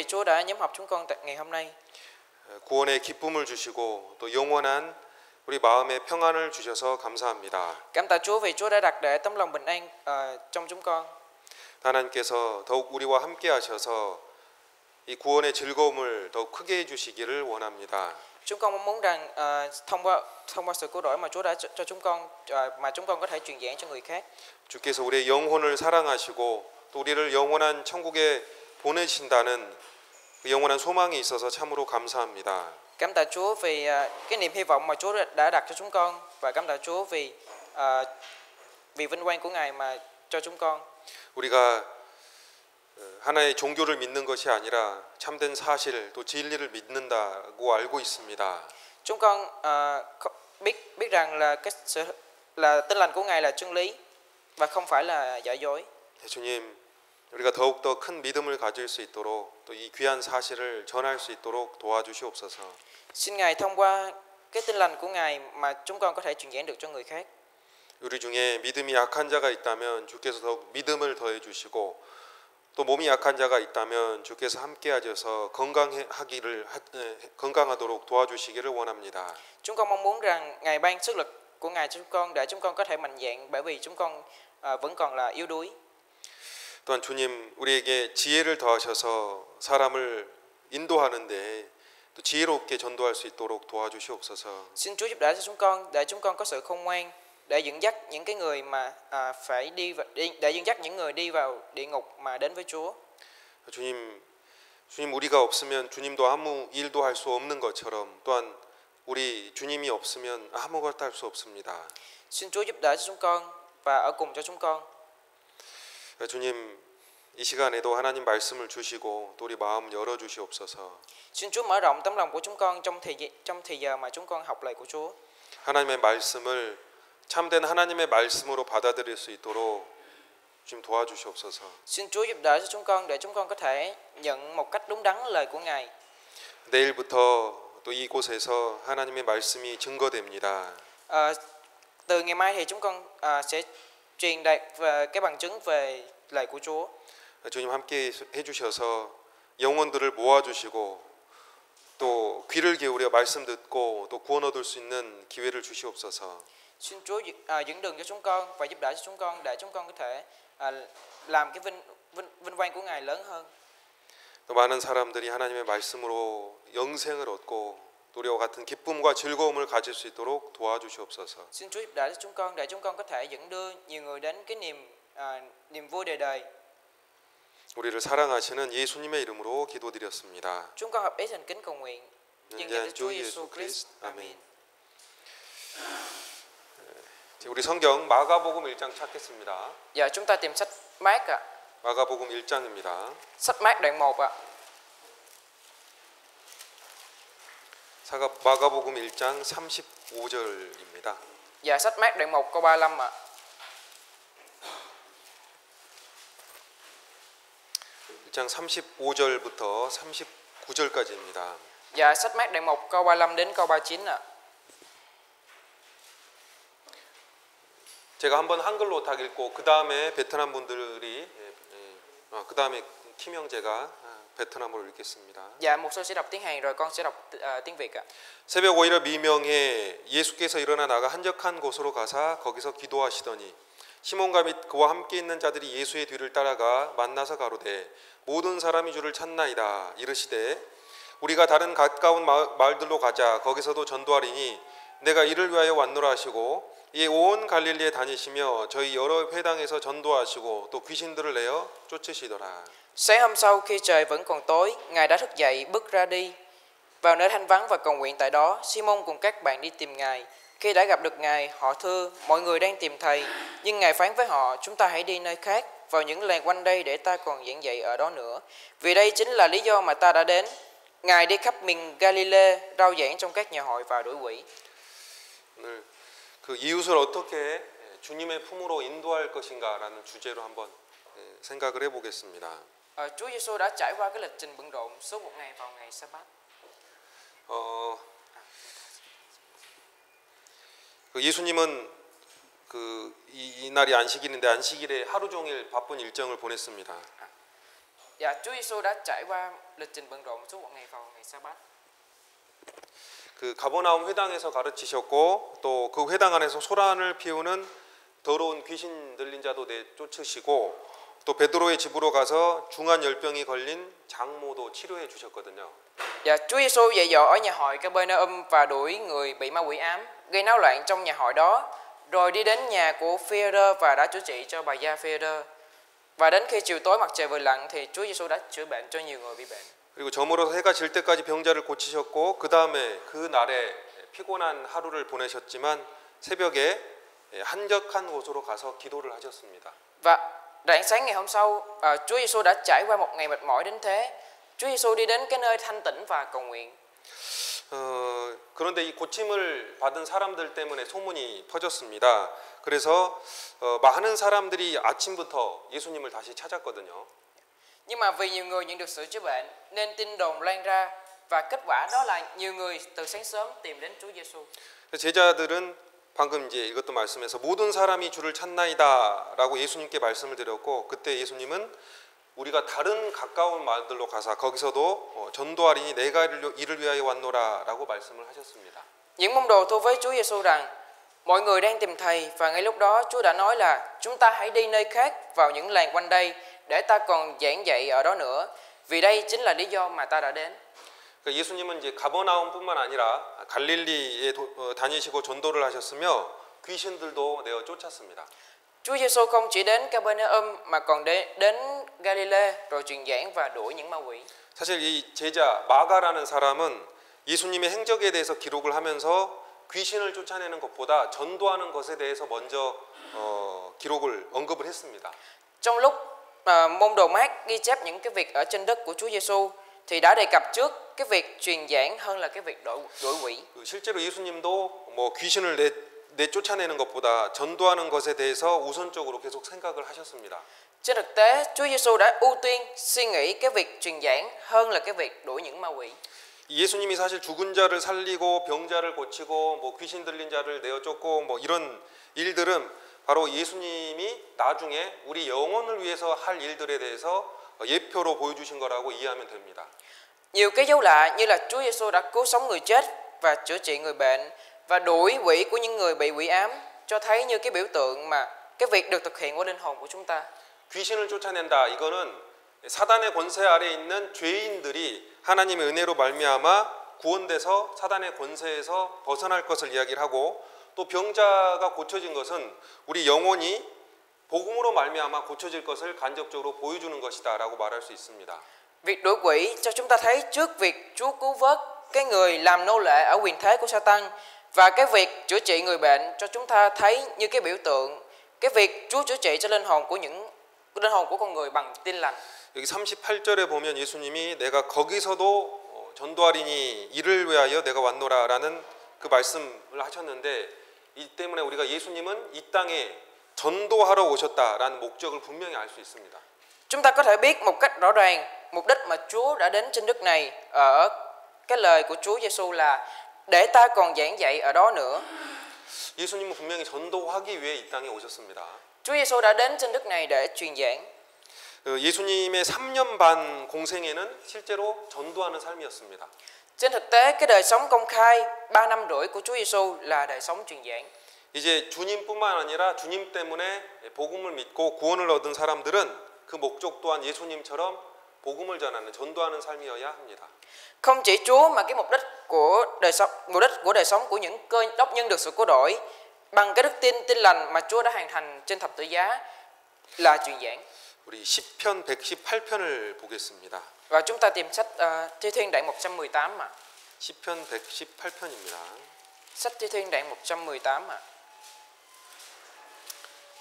vì Chúa đã nhóm họp chúng con tại ngày hôm nay. 구원의 기쁨을 주시고 또 영원한 우리 마음의 평안을 주셔서 감사합니다. Cảm tạ Chúa vì Chúa đã đặt để tấm lòng bình an trong chúng con. 하나님께서 더욱 우리와 함께 하셔서 이 구원의 즐거움을 더욱 크게 해주시기를 원합니다. Chúng con mong muốn rằng thông qua sự cứu rỗi mà Chúa đã cho chúng con mà chúng con có thể truyền giảng cho người khác. 주께서 우리의 영혼을 사랑하시고 또 우리를 영원한 천국에 보내신다는 그 영원한 소망이 있어서 참으로 감사합니다. Cảm tạ Chúa vì cái niềm hy vọng mà Chúa đã đặt cho chúng con, và cảm tạ Chúa vì vinh quang của Ngài mà cho chúng con. 우리가 하나의 종교를 믿는 것이 아니라 참된 사실 또 진리를 믿는다고 알고 있습니다. Chúng con biết rằng là tin lành của Ngài là chân lý và không phải là giả dối. 주님, 우리가 더욱더 큰 믿음을 가질 수 있도록 또 이 귀한 사실을 전할 수 있도록 도와주시옵소서. Xin Ngài thông qua cái tin lành của Ngài mà chúng con có thể truyền giảng được cho người khác. 우리 중에 믿음이 약한 자가 있다면 주께서 더욱 믿음을 더해 주시고 또 몸이 약한 자가 있다면 주께서 함께 하셔서 건강하도록 도와주시기를 원합니다. Chúng con mong muốn rằng Ngài ban sức lực của Ngài cho chúng con để chúng con có thể mạnh dạn, bởi vì chúng con vẫn còn là yếu đuối. 또한 주님, 우리에게 지혜를 더하셔서 사람을 인도하는데 또 지혜롭게 전도할 수 있도록 도와주시옵소서. Xin Chúa giúp đỡ cho chúng con để chúng con có sự khôn ngoan để dẫn dắt những cái người mà phải để dẫn dắt những người đi vào địa ngục mà đến với Chúa. 주님 우리가 없으면 주님도 아무 일도 할 수 없는 것처럼 또한 우리 주님이 없으면 아무것도 할 수 없습니다. Xin Chúa giúp đỡ cho chúng con và ở cùng cho chúng con. 주님, 이 시간에도 하나님 말씀을 주시고 또 우리 마음 열어 주시옵소서. Xin Chúa mở rộng tấm lòng của chúng con trong thời giờ mà chúng con học lời của Chúa. 하나님의 말씀을 참된 하나님의 말씀으로 받아들일 수 있도록 주님 도와주시옵소서. Xin Chúa giúp đỡ cho chúng con để chúng con có thể nhận một cách đúng đắn lời của Ngài. 내일부터 또 이곳에서 하나님의 말씀이 증거됩니다. Từ ngày mai thì chúng con sẽ truyền đạt về cái bằng chứng về lời của Chúa. 주님 함께 해주셔서 영혼들을 모아주시고 또 귀를 기울여 말씀 듣고 또 구원 얻을 수 있는 기회를 주시옵소서. Xin Chúa dẫn đường cho chúng con và giúp đỡ cho chúng con để chúng con có thể làm cái vinh quang của Ngài lớn hơn. 또 많은 사람들이 하나님의 말씀으로 영생을 얻고 또 우리와 같은 기쁨과 즐거움을 가질 수 있도록 도와주시옵소서. Xin Chúa giúp đỡ cho chúng con để chúng con có thể dẫn đưa nhiều người đến cái niềm vui đời đời. 우리를 사랑하시는 예수님의 이름으로 기도드렸습니다. Chúng con hợp ý thành kính cầu nguyện. Nhân danh Chúa Giêsu Christ. Amen. 우리 성경 마가복음 1장 찾겠습니다. Giờ chúng ta tìm sách Mác ạ. 마가복음 1장입니다. Sách Mác đoạn 1 ạ. 마가복음 1장 35절입니다. Dạ, sách Mác đoạn 1 câu 35 ạ. 1장 35절부터 39절까지입니다. Dạ, sách Mác đoạn 1 câu 35 đến câu 39 ạ. 제가 한번 한글로 다 읽고 그 다음에 베트남 분들이 그 다음에 김 형제가 베트남어로 읽겠습니다. Dạ, một số sẽ đọc tiếng Hàn rồi con sẽ đọc tiếng Việt ạ. 새벽 오히려 미명에 예수께서 일어나 나가 한적한 곳으로 가사 거기서 기도하시더니 시몬과 및 그와 함께 있는 자들이 예수의 뒤를 따라가 만나서 가로되 모든 사람이 주를 찾나이다 이르시되 우리가 다른 가까운 마을들로 가자 거기서도 전도하리니 내가 이를 위하여 왔노라 하시고 이 온 갈릴리에 다니시며 저희 여러 회당에서 전도하시고 또 귀신들을 내어 쫓으시더라. Sáng hôm sau khi trời vẫn còn tối, Ngài đã thức dậy bước ra đi vào nơi thanh vắng và cầu nguyện tại đó. Simon cùng các bạn đi tìm Ngài. Khi đã gặp được Ngài, họ thưa: mọi người đang tìm thầy. Nhưng Ngài phán với họ: chúng ta hãy đi nơi khác, vào những làng quanh đây để ta còn giảng dạy ở đó nữa. Vì đây chính là lý do mà ta đã đến. Ngài đi khắp miền Galilee, rao giảng trong các nhà hội và đuổi quỷ. 그 이웃을 어떻게 주님의 품으로 인도할 것인가라는 주제로 한번 생각을 해보겠습니다. Chúa Giêsu đã trải qua cái lịch trình bận rộn suốt một ngày vào ngày Sa-bát. 예수님은 이날이 안식일인데 안식일에 하루 종일 바쁜 일정을 보냈습니다. Dạ, Chúa Giêsu đã trải qua lịch trình bận rộn suốt một ngày vào ngày Sa-bát. 그 가버나움 회당에서 가르치셨고 또 그 회당 안에서 소란을 피우는 더러운 귀신 들린 자도 내쫓으시고 또 베드로의 집으로 가서 중한 열병이 걸린 장모도 치료해 주셨거든요. Dạ, Chúa Giêsu dạy dỗ ở nhà hội Capernaum và đuổi người bị ma quỷ ám, gây náo loạn trong nhà hội đó, rồi đi đến nhà của Phi-e-rơ và đã chữa trị cho bà gia Phi-e-rơ. Và đến khi chiều tối mặt trời vừa lặn thì Chúa Giêsu đã chữa bệnh cho nhiều người bị bệnh. 그리고 저물어서 해가 질 때까지 병자를 고치셨고 그 다음에 그 날에 피곤한 하루를 보내셨지만 새벽에 한적한 곳으로 가서 기도를 하셨습니다. Và rạng sáng ngày hôm sau, Chúa Giêsu đã trải qua một ngày mệt mỏi đến thế. Chúa Giêsu đi đến cái nơi thanh tĩnh và cầu nguyện. 그런데 이 고침을 받은 사람들 때문에 소문이 퍼졌습니다. 그래서 많은 사람들이 아침부터 예수님을 다시 찾았거든요. Nhưng mà vì nhiều người nhận được sự chữa bệnh nên tin đồn lan ra và kết quả đó là nhiều người từ sáng sớm tìm đến Chúa Giêsu. 제자들은 방금 이제 이것도 말씀해서 모든 사람이 주를 찾나이다라고 예수님께 말씀을 드렸고 그때 예수님은 우리가 다른 가까운 마을들로 가서 거기서도 전도하리니 내가 이를 위하여 왔노라라고 말씀을 하셨습니다. Những môn đồ thưa với Chúa Giêsu rằng mọi người đang tìm thầy và ngay lúc đó Chúa đã nói là chúng ta hãy đi nơi khác vào những làng quanh đây để ta còn giảng dạy ở đó nữa vì đây chính là lý do mà ta đã đến. 예수님은 이제 가버나움뿐만 아니라 갈릴리에 다니시고 전도를 하셨으며 귀신들도 내어 쫓았습니다. Chúa Giêsu không chỉ đến Capernaum mà còn đến Galilee rồi truyền giảng và đuổi những ma quỷ. 사실 이 제자 마가라는 사람은 예수님의 행적에 대해서 기록을 하면서 귀신을 쫓아내는 것보다 전도하는 것에 대해서 먼저 기록을 언급을 했습니다. Trong lúc môn đồ Mác ghi chép những cái việc ở trên đất của Chúa Giêsu thì đã đề cập trước cái việc truyền giảng hơn là cái việc đuổi quỷ. 실제로 예수님도 뭐 귀신을 내쫓아내는 것보다 전도하는 것에 대해서 우선적으로 계속 생각을 하셨습니다. Trên thực tế, Chúa Giêsu đã ưu tiên suy nghĩ cái việc truyền giảng hơn là cái việc đuổi những ma quỷ. 예수님이 사실 죽은 자를 살리고 병자를 고치고 뭐 귀신 들린 자를 내어 쫓고 뭐 이런 일들은 바로 예수님이 나중에 우리 영혼을 위해서 할 일들에 대해서 예표로 보여주신 거라고 이해하면 됩니다. Nhiều cái dấu lạ như là Chúa Giêsu đã cứu sống người chết và chữa trị người bệnh và đuổi quỷ của những người bị quỷ ám cho thấy như cái biểu tượng mà cái việc được thực hiện qua linh hồn của chúng ta. 귀신을 쫓아낸다. 이거는 사단의 권세 아래 있는 죄인들이 하나님의 은혜로 말미암아 구원돼서 사단의 권세에서 벗어날 것을 이야기를 하고 또 병자가 고쳐진 것은 우리 영혼이 복음으로 말미암아 고쳐질 것을 간접적으로 보여주는 것이다라고 말할 수 있습니다. Việc đuổi quỷ cho chúng ta thấy trước việc Chúa cứu vớt cái người làm nô lệ ở quyền thế của Sa-tan và cái việc chữa trị người bệnh cho chúng ta thấy như cái biểu tượng cái việc Chúa chữa trị cho linh hồn của con người bằng tin lành. 여기 38절에 보면 예수님이 내가 거기서도 전도하리니 이를 위하여 내가 왔노라라는 그 말씀을 하셨는데 이 때문에 우리가 예수님은 이 땅에 전도하러 오셨다라는 목적을 분명히 알 수 있습니다. Chúng ta có thể biết một cách rõ ràng mục đích mà Chúa đã đến trên đất này ở cái lời của Chúa Giêsu là để ta còn giảng dạy ở đó nữa. 예수님은 분명히 전도하기 위해 이 땅에 오셨습니다. Chúa Giêsu đã đến trên đất này để truyền giảng. 예수님의 3년 반 공생애는 실제로 전도하는 삶이었습니다. Trên thực tế, cái đời sống công khai 3 năm rưỡi của Chúa Giêsu là đời sống truyền giảng. 이제 주님뿐만 아니라 주님 때문에 복음을 믿고 구원을 얻은 사람들은 그 목적 또한 예수님처럼 복음을 전하는 전도하는 삶이어야 합니다. Không chỉ Chúa mà cái mục đích của đời sống của những cơ đốc nhân được sự cứu rỗi bằng cái đức tin lành mà Chúa đã hoàn thành trên thập tự giá là truyền giảng. 우리 시편 118편을 보겠습니다. Và chúng ta tìm sách Thi Thiên đoạn 118 mà. 시편 118편입니다. Sách Thi Thiên đoạn 118 mà.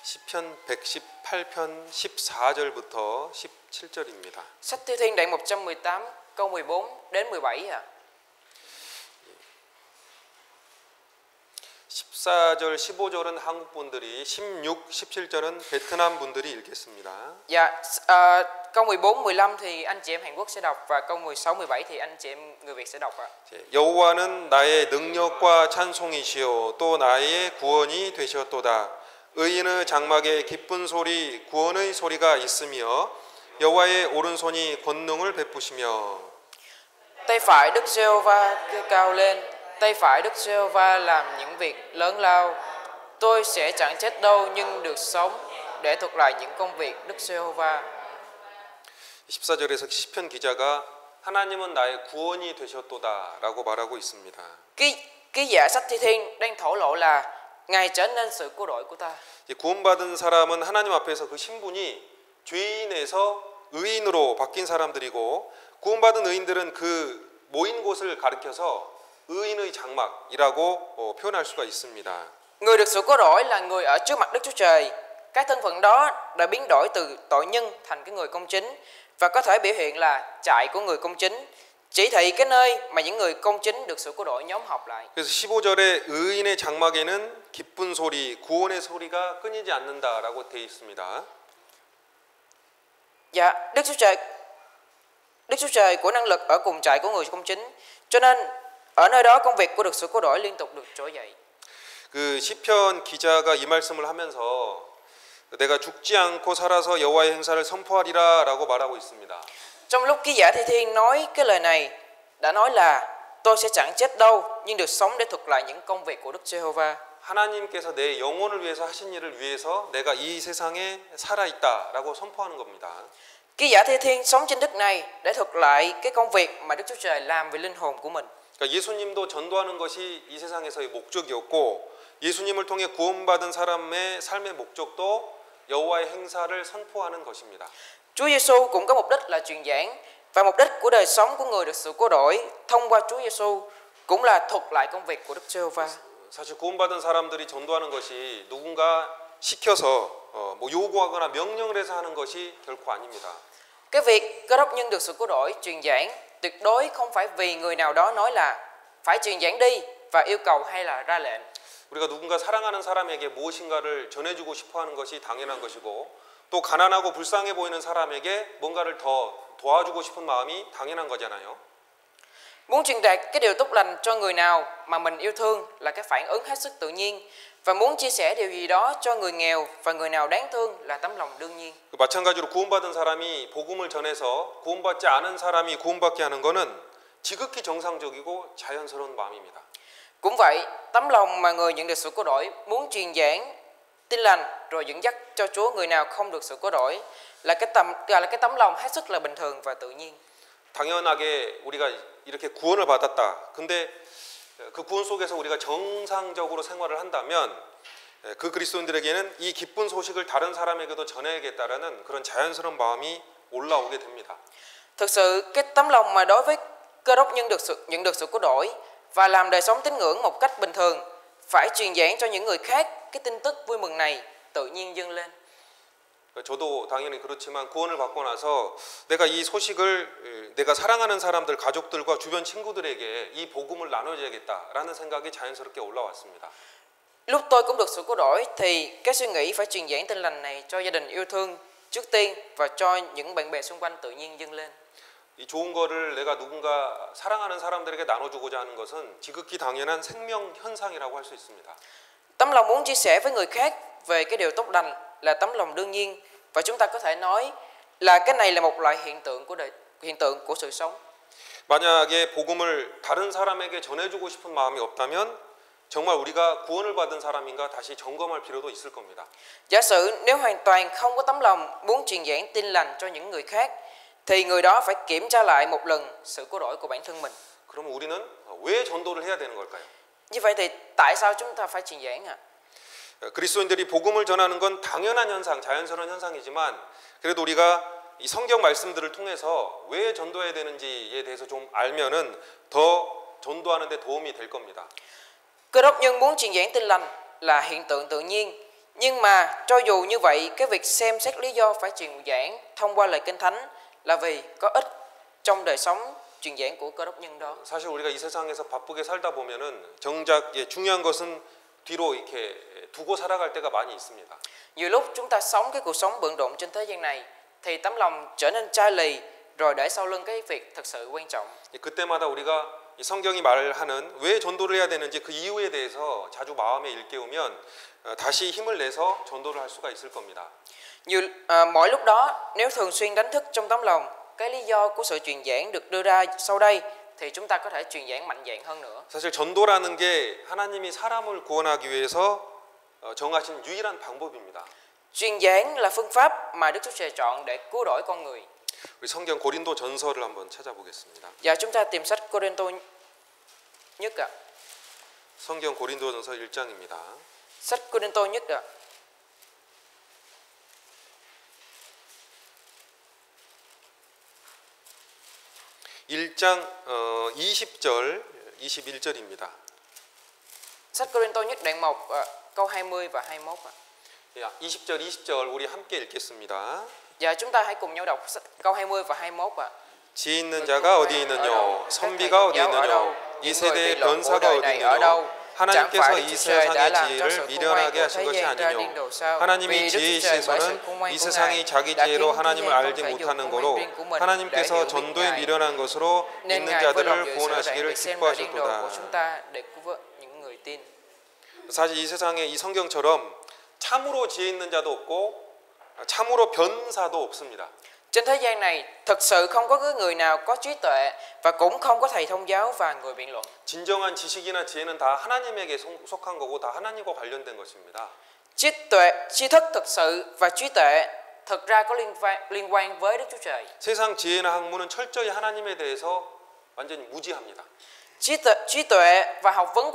시편 118편 14절부터 17절입니다. Sách Thi Thiên đoạn 118 câu 14 đến 17 à. 14절, 15절은 한국 분들이, 16, 17절은 베트남 분들이 읽겠습니다. Dạ, câu 14, 15 thì anh chị em Hàn Quốc sẽ đọc và câu 16, 17 thì anh chị em người Việt sẽ đọc ạ. 여호와는 나의 능력과 찬송이시요 또 나의 구원이 되셨도다. 의인의 장막에 기쁜 소리, 구원의 소리가 있으며 여호와의 오른손이 권능을 베푸시며 Tay phải Đức Giê-hô-va giơ cao lên, tay phải Đức Giê-hô-va làm những việc lớn lao. Tôi sẽ chẳng chết đâu nhưng được sống để thuật lại những công việc Đức Giê-hô-va. 14절에서 시편 기자가 하나님은 나의 구원이 되셨도다라고 말하고 있습니다. Ký giả sách Thi Thiên đang thổ lộ là Ngài trở nên sự cứu rỗi của ta. 구원받은 사람은 하나님 앞에서 그 신분이 죄인에서 의인으로 바뀐 사람들이고 구원받은 의인들은 그 모인 곳을 가리켜서 의인의 장막이라고 표현할 수가 있습니다. Người được sự cứu rỗi là người ở trước mặt Đức Chúa Trời. Cái thân phận đó đã biến đổi từ tội nhân thành cái người công chính và có thể biểu hiện là trại của người công chính, chỉ thị cái nơi mà những người công chính được sự cứu rỗi nhóm họp lại. 그래서 15절에 의인의 장막에는 기쁜 소리, 구원의 소리가 끊이지 않는다라고 되어 있습니다. Dạ, Đức Chúa Trời của năng lực ở cùng trại của người công chính, cho nên ở nơi đó công việc của được sự cứu rỗi liên tục được trỗi dậy. 그 시편 기자가 이 말씀을 하면서 내가 죽지 않고 살아서 여호와의 행사를 선포하리라라고 말하고 있습니다. Trong lúc ký giả Thi Thiên nói cái lời này, đã nói là tôi sẽ chẳng chết đâu nhưng được sống để thuật lại những công việc của Đức Giê-hô-va. 하나님께서 내 영혼을 위해서 하신 일을 위해서 내가 이 세상에 살아 있다라고 선포하는 겁니다. Ký giả Thi Thiên sống trên đất này để thuật lại cái công việc mà Đức Chúa Trời làm vì linh hồn của mình. 그러니까 예수님도 전도하는 것이 이 세상에서의 목적이었고 예수님을 통해 구원받은 사람의 삶의 목적도 여호와의 행사를 선포하는 것입니다. Chúa Giêsu cũng có mục đích là truyền giảng và mục đích của đời sống của người được sự cứu rỗi thông qua Chúa Giêsu cũng là thuật lại công việc của Đức Giê-hô-va. 사실 구원받은 사람들이 전도하는 것이 누군가 시켜서 뭐 요구하거나 명령을 해서 하는 것이 결코 아닙니다. Cái việc Cơ Đốc nhân được sự cứu rỗi truyền giảng tuyệt đối không phải vì người nào đó nói là phải truyền giảng đi và yêu cầu hay là ra lệnh. 우리가 누군가 사랑하는 사람에게 무엇인가를 전해주고 싶어하는 것이 당연한 것이고 또 가난하고 불쌍해 보이는 사람에게 뭔가를 더 도와주고 싶은 마음이 당연한 거잖아요. Muốn truyền đạt cái điều tốt lành cho người nào mà mình yêu thương là cái phản ứng hết sức tự nhiên, và muốn chia sẻ điều gì đó cho người nghèo và người nào đáng thương là tấm lòng đương nhiên. 마찬가지로 구원받은 사람이 복음을 전해서 구원받지 않은 사람이 구원받게 하는 것은 지극히 정상적이고 자연스러운 마음입니다. Cũng vậy, tấm lòng mà người nhận được sự cứu rỗi muốn truyền giảng tin lành rồi dẫn dắt cho Chúa người nào không được sự cứu rỗi là cái tấm lòng hết sức là bình thường và tự nhiên. 당연하게 우리가 이렇게 구원을 받았다. 근데 그 구원 속에서 우리가 정상적으로 생활을 한다면 그 그리스도인들에게는 이 기쁜 소식을 다른 사람에게도 전해야겠다라는 그런 자연스러운 마음이 올라오게 됩니다. Thực sự cái tấm lòng mà đối với Cơ Đốc nhân nhận được sự cứu rỗi và làm đời sống tín ngưỡng một cách bình thường phải truyền giảng cho những người khác cái tin tức vui mừng này tự nhiên dâng lên. 저도 당연히 그렇지만 구원을 받고 나서 내가 이 소식을 내가 사랑하는 사람들, 가족들과 주변 친구들에게 이 복음을 나눠줘야겠다라는 생각이 자연스럽게 올라왔습니다. Lúc tôi cũng được sự cứu rỗi thì cái suy nghĩ phải truyền giảng tin lành này cho gia đình yêu thương trước tiên và cho những bạn bè xung quanh tự nhiên dâng lên. 이 좋은 거를 내가 누군가 사랑하는 사람들에게 나눠주고자 하는 것은 지극히 당연한 생명 현상이라고 할 수 있습니다. Tấm lòng muốn chia sẻ với người khác về cái điều tốt lành là tấm lòng đương nhiên, và chúng ta có thể nói là cái này là một loại hiện tượng của sự sống. 만약에 복음을 다른 사람에게 전해주고 싶은 마음이 없다면 정말 우리가 구원을 받은 사람인가 다시 점검할 필요도 있을 겁니다. Giả sử nếu hoàn toàn không có tấm lòng muốn truyền giảng tin lành cho những người khác thì người đó phải kiểm tra lại một lần sự cứu rỗi của bản thân mình. 그럼 우리는 왜 전도를 해야 되는 걸까요? Như vậy thì tại sao chúng ta phải truyền giảng ạ? 그리스도인들이 복음을 전하는 건 당연한 현상, 자연스러운 현상이지만 그래도 우리가 이 성경 말씀들을 통해서 왜 전도해야 되는지에 대해서 좀 알면은 더 전도하는 데 도움이 될 겁니다. Cơ Đốc nhân muốn truyền giảng tin lành là hiện tượng tự nhiên, nhưng mà cho dù như vậy, cái việc xem xét lý do phải truyền giảng thông qua lời Kinh Thánh là vì có ích trong đời sống truyền giảng của Cơ Đốc nhân đó. 사실 우리가 이 세상에서 바쁘게 살다 보면은 정작 중요한 것은 뒤로 이렇게 두고 살아갈 때가 많이 있습니다. Nhiều lúc chúng ta sống cái cuộc sống bận rộn trên thế gian này thì tấm lòng trở nên chai lì rồi để sau lưng cái việc thật sự quan trọng. 그때마다 우리가 이 성경이 말하는 왜 전도를 해야 되는지 그 이유에 대해서 자주 마음에 일깨우면 다시 힘을 내서 전도를 할 수가 있을 겁니다. Mỗi lúc đó nếu thường xuyên đánh thức trong tấm lòng cái lý do của sự truyền giảng được đưa ra sau đây thì chúng ta có thể truyền giảng mạnh dạn hơn nữa. 사실 전도라는 게 하나님이 사람을 구원하기 위해서 정하신 유일한 방법입니다. Truyền giảng là phương pháp mà Đức Chúa Trời chọn để cứu rỗi con người. 우리 성경 고린도 전서를 한번 찾아보겠습니다. Và chúng ta tìm sách Cô-rinh-tô nhất ạ. 성경 고린도전서 1장입니다. Sách Cô-rinh-tô nhất ạ. (1장 20절 21절입니다. Sách Cô-rinh-tô nhất đoạn 1 câu 20 và 21 ạ. 20절 20절 우리 함께 읽겠습니다. Và chúng ta hãy cùng nhau đọc câu 20 và 21 ạ. 지혜 있는 자가 어디 있느뇨 선비가 어디 있느뇨 이 세대의 변사가 어디 있느뇨 하나님께서 이 세상의 지혜를 미련하게 하신 것이 아니뇨 하나님이 지혜이시에서는 이 세상이 자기 지혜로 하나님을 알지 못하는 거로 하나님께서 전도에 미련한 것으로 믿는 자들을 구원하시기를 기뻐하셨도다. 사실 이 세상에 이 성경처럼 참으로 지혜 있는 자도 없고 참으로 변사도 없습니다. Trên thế gian này thực sự không có người nào có trí tuệ và cũng không có thầy thông giáo và người biện luận. 진정한 지식이나 지혜는 다 하나님에게 속한 거고 다 하나님과 관련된 것입니다. Tri thức thực sự và trí tuệ thực ra có liên quan với Đức Chúa Trời. 세상 지혜나 학문은 철저히 하나님에 대해서 완전히 무지합니다. Trí tuệ và học vấn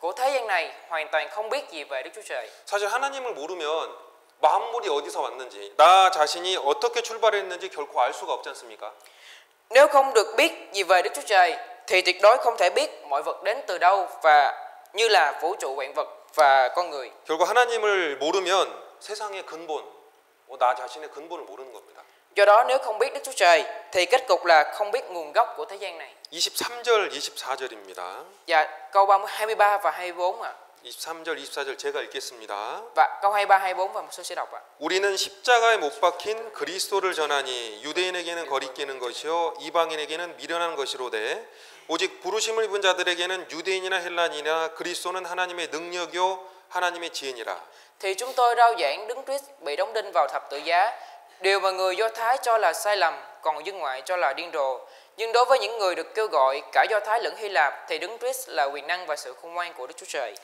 của thế gian này hoàn toàn không biết gì về Đức Chúa Trời. 사실 하나님을 모르면 만물이 어디서 왔는지 나 자신이 어떻게 출발했는지 결코 알 수가 없지 않습니까? Nếu không được biết gì về Đức Chúa Trời thì tuyệt đối không thể biết mọi vật đến từ đâu và như là vũ trụ vạn vật và con người. 결국 하나님을 모르면 세상의 근본, 나 자신의 근본을 모르는 겁니다. Do đó nếu không biết Đức Chúa Trời thì kết cục là không biết nguồn gốc của thế gian này. 23절, 24절입니다. Và câu 23 và 24 ạ. 23절, 24절 제가 읽겠습니다. Và câu 23, 24 và một số sẽ đọc ạ. 우리는 십자가에 못 박힌 그리스도를 전하니 유대인에게는 거리끼는 것이요 이방인에게는 미련한 것이로되 오직 부르심을 입은 자들에게는 유대인이나 헬라인이나 그리스도는 하나님의 능력이요 하나님의 지혜니라. Thì chúng tôi rao giảng Đấng Christ bị đóng đinh vào thập tự giá, điều mà người Do Thái cho là sai lầm, còn dân ngoại cho là điên rồ. Nhưng đối với những người được kêu gọi cả Do Thái lẫn Hy Lạp thì Đấng Christ là quyền năng và sự khôn ngoan của Đức Chúa Trời.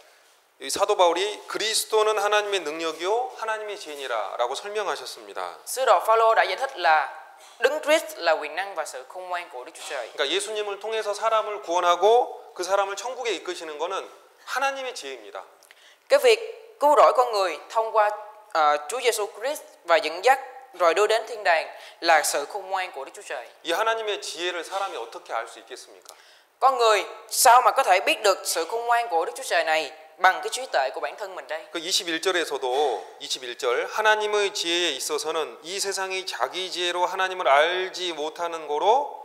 사도 바울이 그리스도는 하나님의 능력이요 하나님의 지혜니라라고 설명하셨습니다. Sứ đồ Phaolô đã giải thích là Đấng Christ là quyền năng và sự khôn ngoan của Đức Chúa Trời. 그러니까 예수님을 통해서 사람을 구원하고 그 사람을 천국에 이끄시는 것은 하나님의 지혜입니다. Cái việc cứu rỗi con người thông qua Chúa Giêsu Christ và dẫn dắt rồi đưa đến thiên đàng là sự khôn ngoan của Đức Chúa Trời. 이 하나님의 지혜를 사람이 어떻게 알 수 있겠습니까? Con người sao mà có thể biết được sự khôn ngoan của Đức Chúa Trời này bằng cái trí tuệ của bản thân mình đây? 그 21절에서도 21절 하나님의 지혜에 있어서는 이 세상이 자기 지혜로 하나님을 알지 못하는 거로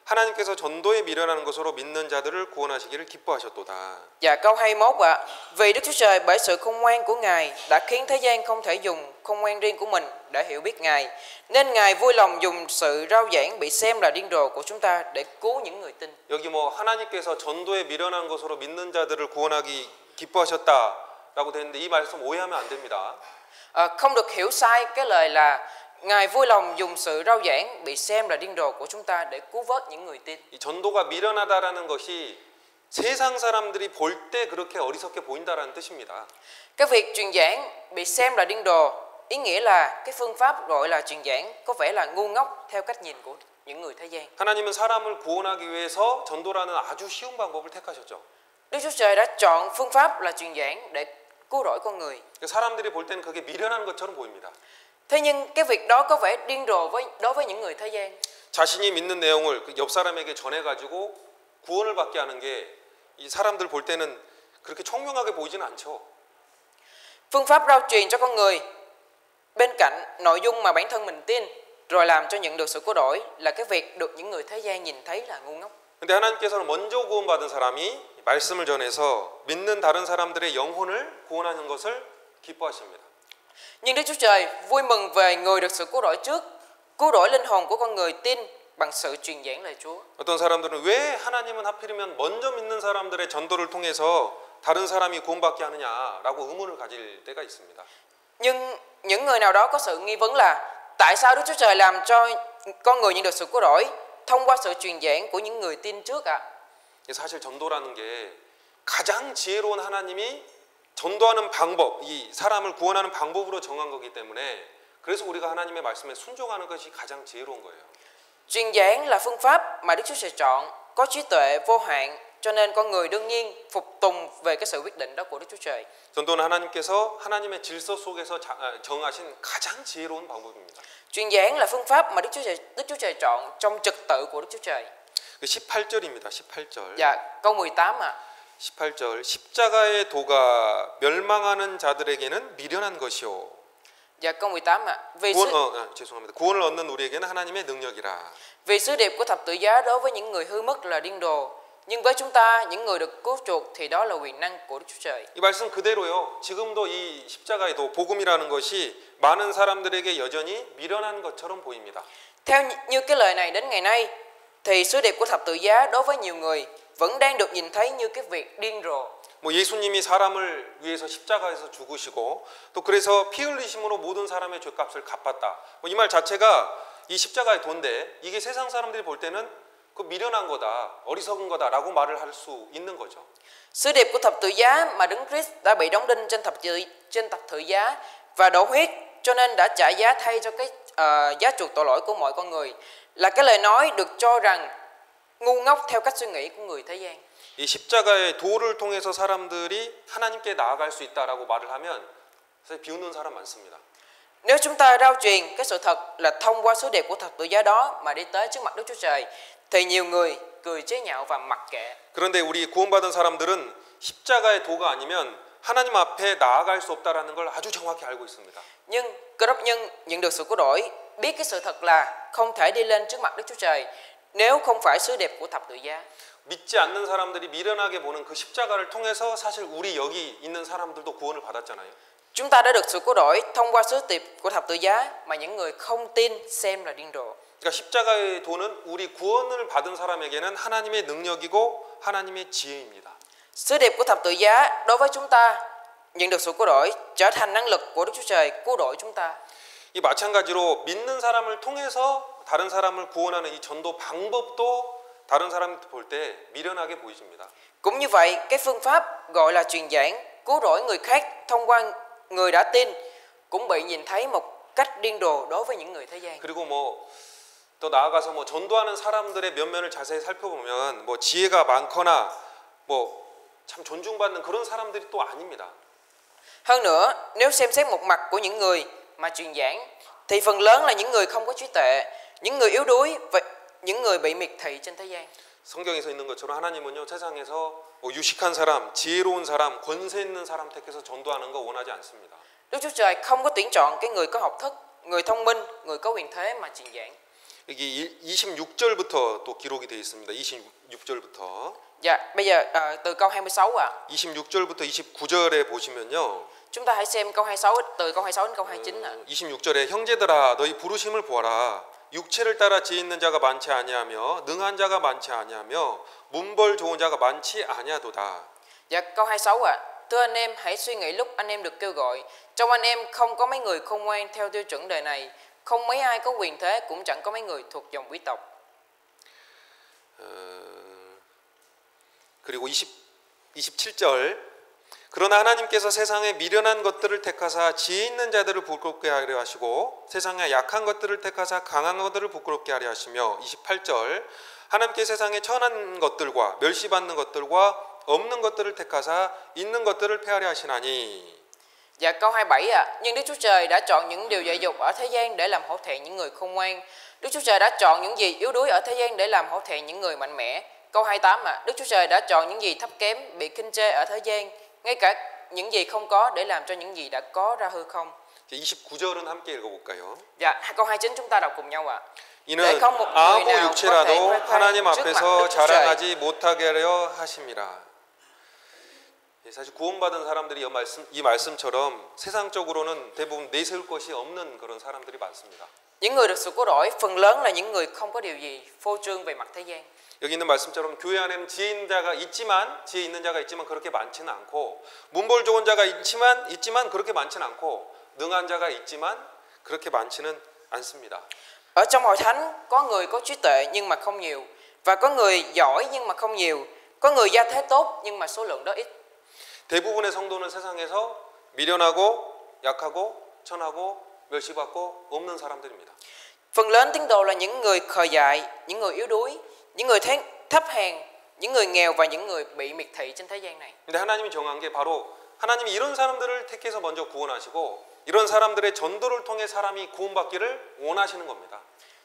하나님께서 전도에 미련하는 것으로 믿는 자들을 구원하시기를 기뻐하셨도다. Và câu 21 ạ. Vì Đức Chúa Trời bởi sự khôn ngoan của Ngài đã khiến thế gian không thể dùng khôn ngoan riêng của mình để hiểu biết Ngài, nên Ngài vui lòng dùng sự rao giảng bị xem là điên rồ của chúng ta để cứu những người tin. 여기 뭐 하나님께서 전도에 미련한 것으로 믿는 자들을 구원하기 기뻐하셨다라고 되는데 이 말씀 오해하면 안 됩니다. Không được hiểu sai cái lời là Ngài vui lòng dùng sự rao giảng bị xem là điên rồ của chúng ta để cứu vớt những người tin. 이 전도가 미련하다라는 것이 세상 사람들이 볼 때 그렇게 어리석게 보인다라는 뜻입니다. Cái việc truyền giảng bị xem là điên rồ ý nghĩa là cái phương pháp gọi là truyền giảng có vẻ là ngu ngốc theo cách nhìn của những người thế gian. 하나님은 사람을 구원하기 위해서 전도라는 아주 쉬운 방법을 택하셨죠. Đức Chúa Trời đã chọn phương pháp là truyền giảng để cứu rỗi con người. 사람들이 볼 때는 그게 미련한 것처럼 보입니다. Thế nhưng cái việc đó có vẻ điên rồ đối với những người thế gian. 자신이 믿는 내용을 옆 사람에게 전해가지고 구원을 받게 하는 게 이 사람들 볼 때는 그렇게 총명하게 보이지는 않죠. Phương pháp rao truyền cho con người bên cạnh nội dung mà bản thân mình tin rồi làm cho nhận được sự cứu rỗi là cái việc được những người thế gian nhìn thấy là ngu ngốc. 근데 하나님께서는 먼저 구원받은 사람이 말씀을 전해서 믿는 다른 사람들의 영혼을 구원하는 것을 기뻐하십니다. Nhưng Đức Chúa Trời vui mừng về người được sự cứu rỗi trước, cứu rỗi linh hồn của con người tin bằng sự truyền giảng lời Chúa. 어떤 사람들은 왜 하나님은 하필이면 먼저 믿는 사람들의 전도를 통해서 다른 사람이 구원받게 하느냐라고 의문을 가질 때가 있습니다. Nhưng những người nào đó có sự nghi vấn là tại sao Đức Chúa Trời làm cho con người nhận được sự cứu rỗi thông qua sự truyền giảng của những người tin trước ạ? 사실 전도라는 게 가장 지혜로운 하나님이 전도하는 방법, 이 사람을 구원하는 방법으로 정한 거기 때문에 그래서 우리가 하나님의 말씀에 순종하는 것이 가장 지혜로운 거예요. Truyền giảng là phương pháp mà Đức Chúa Trời chọn, có trí tuệ vô hạn, cho nên con người đương nhiên phục tùng về cái sự quyết định đó của Đức Chúa Trời. 전도는 하나님께서 하나님의 질서 속에서 정하신 가장 지혜로운 방법입니다. Truyền giảng là phương pháp mà Đức Chúa Trời chọn trong trật tự của Đức Chúa Trời. 18절입니다. 18절. Dạ, câu 18 ạ. 18절 십자가의 도가 멸망하는 자들에게는 미련한 것이요. Dạ, câu 18 ạ. 죄송합니다. 구원을 얻는 우리에게는 하나님의 능력이라. Vì sứ điệp của thập tự giá đối với những người hư mất là điên rồ, nhưng với chúng ta những người được cứu chuộc thì đó là quyền năng của Đức Chúa Trời. 이 말씀 그대로요. 지금도 이 십자가의 도 복음이라는 것이 많은 사람들에게 여전히 미련한 것처럼 보입니다. Theo như cái lời này đến ngày nay thì sứ điệp của thập tự giá đối với nhiều người vẫn đang được nhìn thấy như cái việc điên rồ. 뭐 예수님이 사람을 위해서 십자가에서 죽으시고 또 그래서 피 흘리심으로 모든 사람의 죄값을 갚았다. 이 말 자체가 이 십자가의 도인데 이게 세상 사람들이 볼 때는 그 미련한 거다, 어리석은 거다라고 말을 할 수 있는 거죠. Sứ điệp của thập tự giá mà Đấng Christ đã bị đóng đinh trên thập tự giá và đổ huyết cho nên đã trả giá thay cho cái giá chuộc tội lỗi của mọi con người là cái lời nói được cho rằng ngu ngốc theo cách suy nghĩ của người thế gian. 이 십자가의 도를 통해서 사람들이 하나님께 나아갈 수 있다라고 말을 하면 사실 비웃는 사람 많습니다. Nếu chúng ta rao truyền cái sự thật là thông qua sứ điệp của thập tự giá đó mà đi tới trước mặt Đức Chúa Trời thì nhiều người cười chế nhạo và mặc kệ. 그런데 우리 구원받은 사람들은 십자가의 도가 아니면 하나님 앞에 나아갈 수 없다라는 걸 아주 정확히 알고 있습니다. Nhưng Cơ Đốc nhân nhận được sự cứu rỗi biết cái sự thật là không thể đi lên trước mặt Đức Chúa Trời nếu không phải sứ điệp của thập tự giá. 믿지 않는 사람들이 미련하게 보는 그 십자가를 통해서 사실 우리 여기 있는 사람들도 구원을 받았잖아요. Chúng ta đã được sự cứu rỗi thông qua sứ điệp của thập tự giá mà những người không tin xem là điên rồ. 그러니까 십자가의 도는 우리 구원을 받은 사람에게는 하나님의 능력이고 하나님의 지혜입니다. Sứ điệp của thập tự giá đối với chúng ta nhận được sự cứu rỗi trở thành năng lực của Đức Chúa Trời cứu rỗi chúng ta. 이 마찬가지로 믿는 사람을 통해서 다른 사람을 구원하는 이 전도 방법도 다른 사람이 볼 때 미련하게 보이십니다. Cũng như vậy, cái phương pháp gọi là truyền giảng cứu rỗi người khác thông qua người đã tin cũng bị nhìn thấy một cách điên rồ đối với những người thế gian. 그리고 또 나아가서 전도하는 사람들의 면면을 자세히 살펴보면 지혜가 많거나 참 존중받는 그런 사람들이 또 아닙니다. Hơn nữa, nếu xem xét một mặt của những người mà truyền giảng thì phần lớn là những người không có trí tuệ, những người yếu đuối và những người bị miệt thị trên thế gian. 성경에서 있는 것처럼 하나님은요 세상에서 유식한 사람, 지혜로운 사람, 권세 있는 사람 택해서 전도하는 거 원하지 않습니다. Đức Chúa Trời không có tuyển chọn cái người có học thức, người thông minh, người có quyền thế mà truyền giảng. 여기 26절부터 또 기록이 되어 있습니다. 26절부터. Dạ, bây giờ từ câu 26 ạ. 26절부터 29절에 보시면요. Chúng ta hãy xem câu 26 từ câu 26 đến câu 29 ạ. 26절에 형제들아 너희 부르심을 보아라. 육체를 따라 지혜 있는 자가 많지 아니하며 능한 자가 많지 아니하며 문벌 좋은 자가 많지 아니하도다. Dạ, câu 26 ạ. Thưa anh em, hãy suy nghĩ lúc anh em được kêu gọi. Trong anh em không có mấy người khôn ngoan theo tiêu chuẩn đời này, không mấy ai có quyền thế, cũng chẳng có mấy người thuộc dòng quý tộc. 그리고 27절 그러나 하나님께서 세상의 미련한 것들을 택하사 지혜 있는 자들을 부끄럽게 하려 하시고 세상의 약한 것들을 택하사 강한 것들을 부끄럽게 하려 하시며 28절 하나님께 세상의 천한 것들과 멸시받는 것들과 없는 것들을 택하사 있는 것들을 폐하려 하시나니. Dạ, câu 27 ạ. Nhưng Đức Chúa Trời đã chọn những điều dại dột ở thế gian để làm hổ thẹn những người khôn ngoan. Đức Chúa Trời đã chọn những gì yếu đuối ở thế gian để làm hổ thẹn những người mạnh mẽ. Câu 28 ạ. Đức Chúa Trời đã chọn những gì thấp kém, bị khinh chê ở thế gian, ngay cả những gì không có để làm cho những gì đã có ra hư không. 29절은 함께 읽어볼까요? Dạ, câu 29 chúng ta đọc cùng nhau ạ. 이는 아무 육체라도 하나님 앞에서 자랑하지 못하게 하려 하심이라. 사실 구원받은 사람들이 이 말씀처럼 세상적으로는 대부분 내세울 것이 없는 그런 사람들이 많습니다. Những người được sự cứu rỗi phần lớn là những người không có điều gì phô trương về mặt thế gian. 여기 있는 말씀처럼 교회 안에는 지혜 있는 자가 있지만 그렇게 많지는 않고 문벌 좋은 자가 있지만 그렇게 많지는 않고 능한 자가 있지만 그렇게 많지는 않습니다. Ở trong hội thánh có người có trí tuệ nhưng mà không nhiều, và có người giỏi nhưng mà không nhiều, có người gia thế tốt nhưng mà số lượng đó ít. 대부분의 성도는 세상에서 미련하고 약하고 천하고 멸시받고 없는 사람들입니다. Phần lớn tín đồ là những người khờ dại, những người yếu đuối, những người thấp hèn, những người nghèo và những người bị miệt thị trên thế gian này. 근데 하나님이 정한 게 바로 하나님이 이런 사람들을 택해서 먼저 구원하시고 이런 사람들의 전도를 통해 사람이 구원받기를 원하시는 겁니다.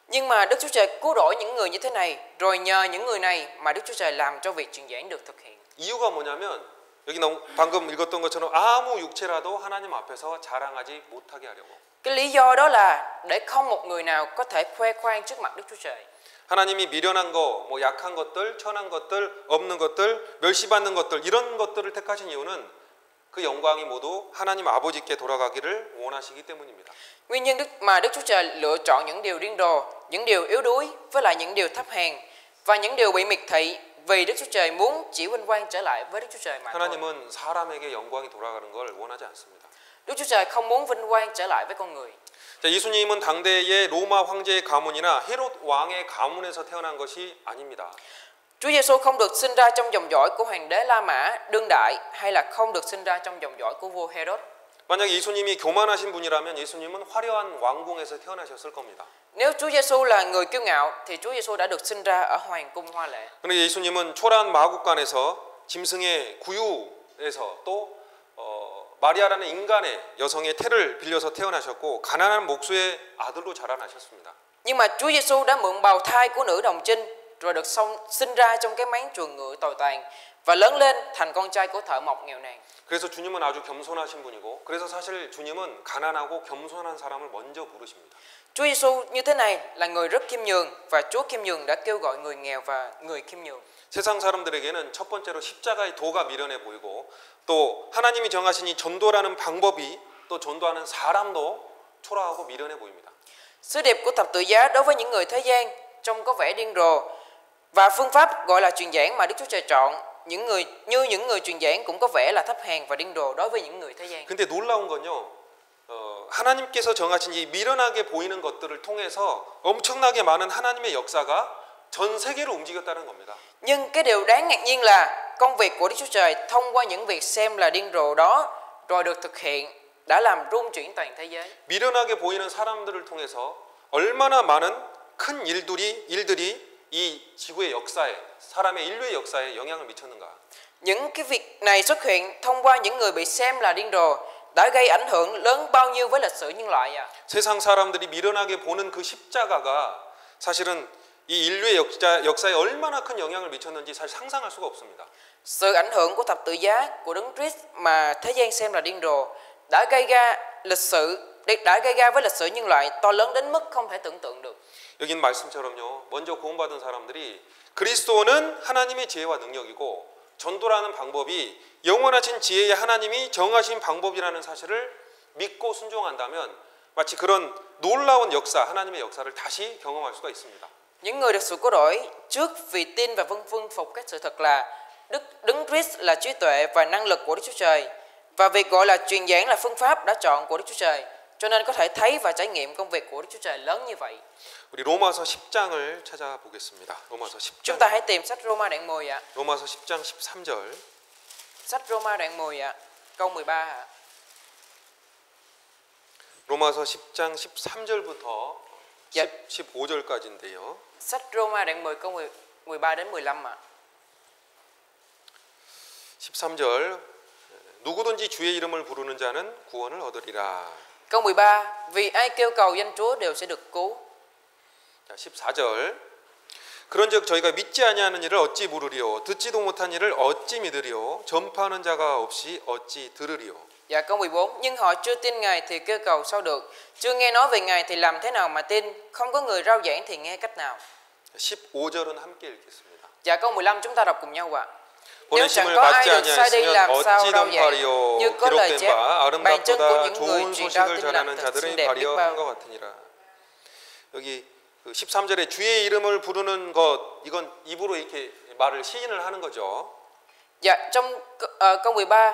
Nhưng mà Đức Chúa Trời cứu rỗi những người như thế này, rồi nhờ những người này mà Đức Chúa Trời làm cho việc truyền giảng được thực hiện. 이유가 뭐냐면 여기 방금 읽었던 것처럼 아무 육체라도 하나님 앞에서 자랑하지 못하게 하려고. Cái lý do đó là để không một người nào có thể khoe khoang trước mặt Đức Chúa Trời. 하나님이 미련한 거, 뭐 약한 것들, 천한 것들, 없는 것들, 멸시받는 것들 이런 것들을 택하신 이유는 그 영광이 모두 하나님 아버지께 돌아가기를 원하시기 때문입니다. Nguyên nhân mà Đức Chúa Trời lựa chọn những điều điên rồ, những điều yếu đuối với lại những điều thấp hèn và những điều bị miệt thị, vì Đức Chúa Trời muốn chỉ vinh quang trở lại với Đức Chúa Trời mà thôi. 하나님은 사람에게 영광이 돌아가는 걸 원하지 않습니다. Đức Chúa Trời không muốn vinh quang trở lại với con người. 자, 예수님은 당대의 로마 황제의 가문이나 헤롯 왕의 가문에서 태어난 것이 아닙니다. Chúa Giêsu không được sinh ra trong dòng dõi của hoàng đế La Mã đương đại, hay là không được sinh ra trong dòng dõi của vua Herod. 만약 예수님이 교만하신 분이라면 예수님은 화려한 왕궁에서 태어나셨을 겁니다. Nếu Chúa Giêsu là người kiêu ngạo thì Chúa Giêsu đã được sinh ra ở hoàng cung hoa lệ. 그런데 예수님은 초라한 마국간에서 짐승의 구유에서 또 마리아라는 인간의 여성의 태를 빌려서 태어나셨고 가난한 목수의 아들로 자라나셨습니다. Nhưng mà Chúa Giêsu đã mượn bào thai của nữ đồng trinh, rồi được sinh ra trong cái máng chuồng ngựa tồi tàn và lớn lên thành con trai của thợ mộc nghèo nàn. 그래서 주님은 아주 겸손하신 분이고, 그래서 사실 주님은 가난하고 겸손한 사람을 먼저 부르십니다. Chúa Giêsu như thế này là người rất khiêm nhường, và Chúa khiêm nhường đã kêu gọi người nghèo và người khiêm nhường. 세상 사람들에게는 첫 번째로 십자가의 도가 미련해 보이고, 또 하나님이 정하신 이 전도라는 방법이 또 전도하는 사람도 초라하고 미련해 보입니다. Sứ điệp của thập tự giá đối với những người thế gian trông có vẻ điên rồ, và phương pháp gọi là truyền giảng mà Đức Chúa Trời chọn những người truyền giảng cũng có vẻ là thấp hèn và điên rồ đối với những người thế gian. 근데 놀라운 건요, 하나님께서 정하신 이 미련하게 보이는 것들을 통해서 엄청나게 많은 하나님의 역사가 전 세계로 움직였다는 겁니다. Nhưng cái điều đáng ngạc nhiên là công việc của Đức Chúa Trời thông qua những việc xem là điên rồ đó rồi được thực hiện đã làm rung chuyển toàn thế giới. 미련하게 보이는 사람들을 통해서 얼마나 많은 큰 일들이 이 지구의 역사에, 사람의 인류의 역사에 영향을 미쳤는가. Những cái việc này xuất hiện thông qua những người bị xem là điên rồ đã gây ảnh hưởng lớn bao nhiêu với lịch sử nhân loại à. 세상 사람들이 미련하게 보는 그 십자가가 사실은 이 인류의 역사에 얼마나 큰 영향을 미쳤는지 사실 상상할 수가 없습니다. Sự ảnh hưởng của thập tự giá của Đấng Christ mà thế gian xem là điên rồ đã gây ra với lịch sử nhân loại to lớn đến mức không thể tưởng tượng được. 여긴 말씀처럼요. 먼저 구원받은 사람들이 그리스도는 하나님의 지혜와 능력이고 전도라는 방법이 영원하신 지혜의 하나님이 정하신 방법이라는 사실을 믿고 순종한다면 마치 그런 놀라운 역사, 하나님의 역사를 다시 경험할 수가 있습니다. Những người được sự cứu rỗi trước vì tin và vâng phục các sự thật là Đấng Christ là trí tuệ và năng lực của Đức Chúa Trời, và việc gọi là truyền giảng là phương pháp đã chọn của Đức Chúa Trời, cho nên có thể thấy và trải nghiệm công việc của Đức Chúa Trời lớn như vậy. 우리 로마서 10장을 찾아보겠습니다. 로마서 10장. Chúng ta hãy tìm sách Roma đoạn 10 ạ. 로마서 10장 13절. Sách Roma đoạn 10 ạ, câu 13 ạ. 로마서 10장 13절부터 예. 15절까지인데요. Sách Roma đoạn 10 câu 13 đến 15 ạ. 13절. 누구든지 주의 이름을 부르는 자는 구원을 얻으리라. Câu 13, vì ai kêu cầu danh Chúa đều sẽ được cứu. 자, 14절. 그런즉 저희가 믿지 아니하는 일을 어찌 물으리요 듣지도 못한 일을 어찌 믿으리요 전파하는 자가 없이 어찌 들으리요. Dạ, câu 14, nhưng họ chưa tin Ngài thì kêu cầu sao được, chưa nghe nói về Ngài thì làm thế nào mà tin, không có người rao giảng thì nghe cách nào. 15절은 함께 읽겠습니다. Dạ, câu 15 chúng ta đọc cùng nhau ạ. 보내심을 받지 아니하였으면 어찌 전파리요 기록된 바 아름답보다 좋은 소식을 전하는 자들의 발이여 한 것 같으니라. 여기 13절에 주의 이름을 부르는 것, 이건 입으로 이렇게 말을 시인을 하는 거죠. Dạ, trong câu 13,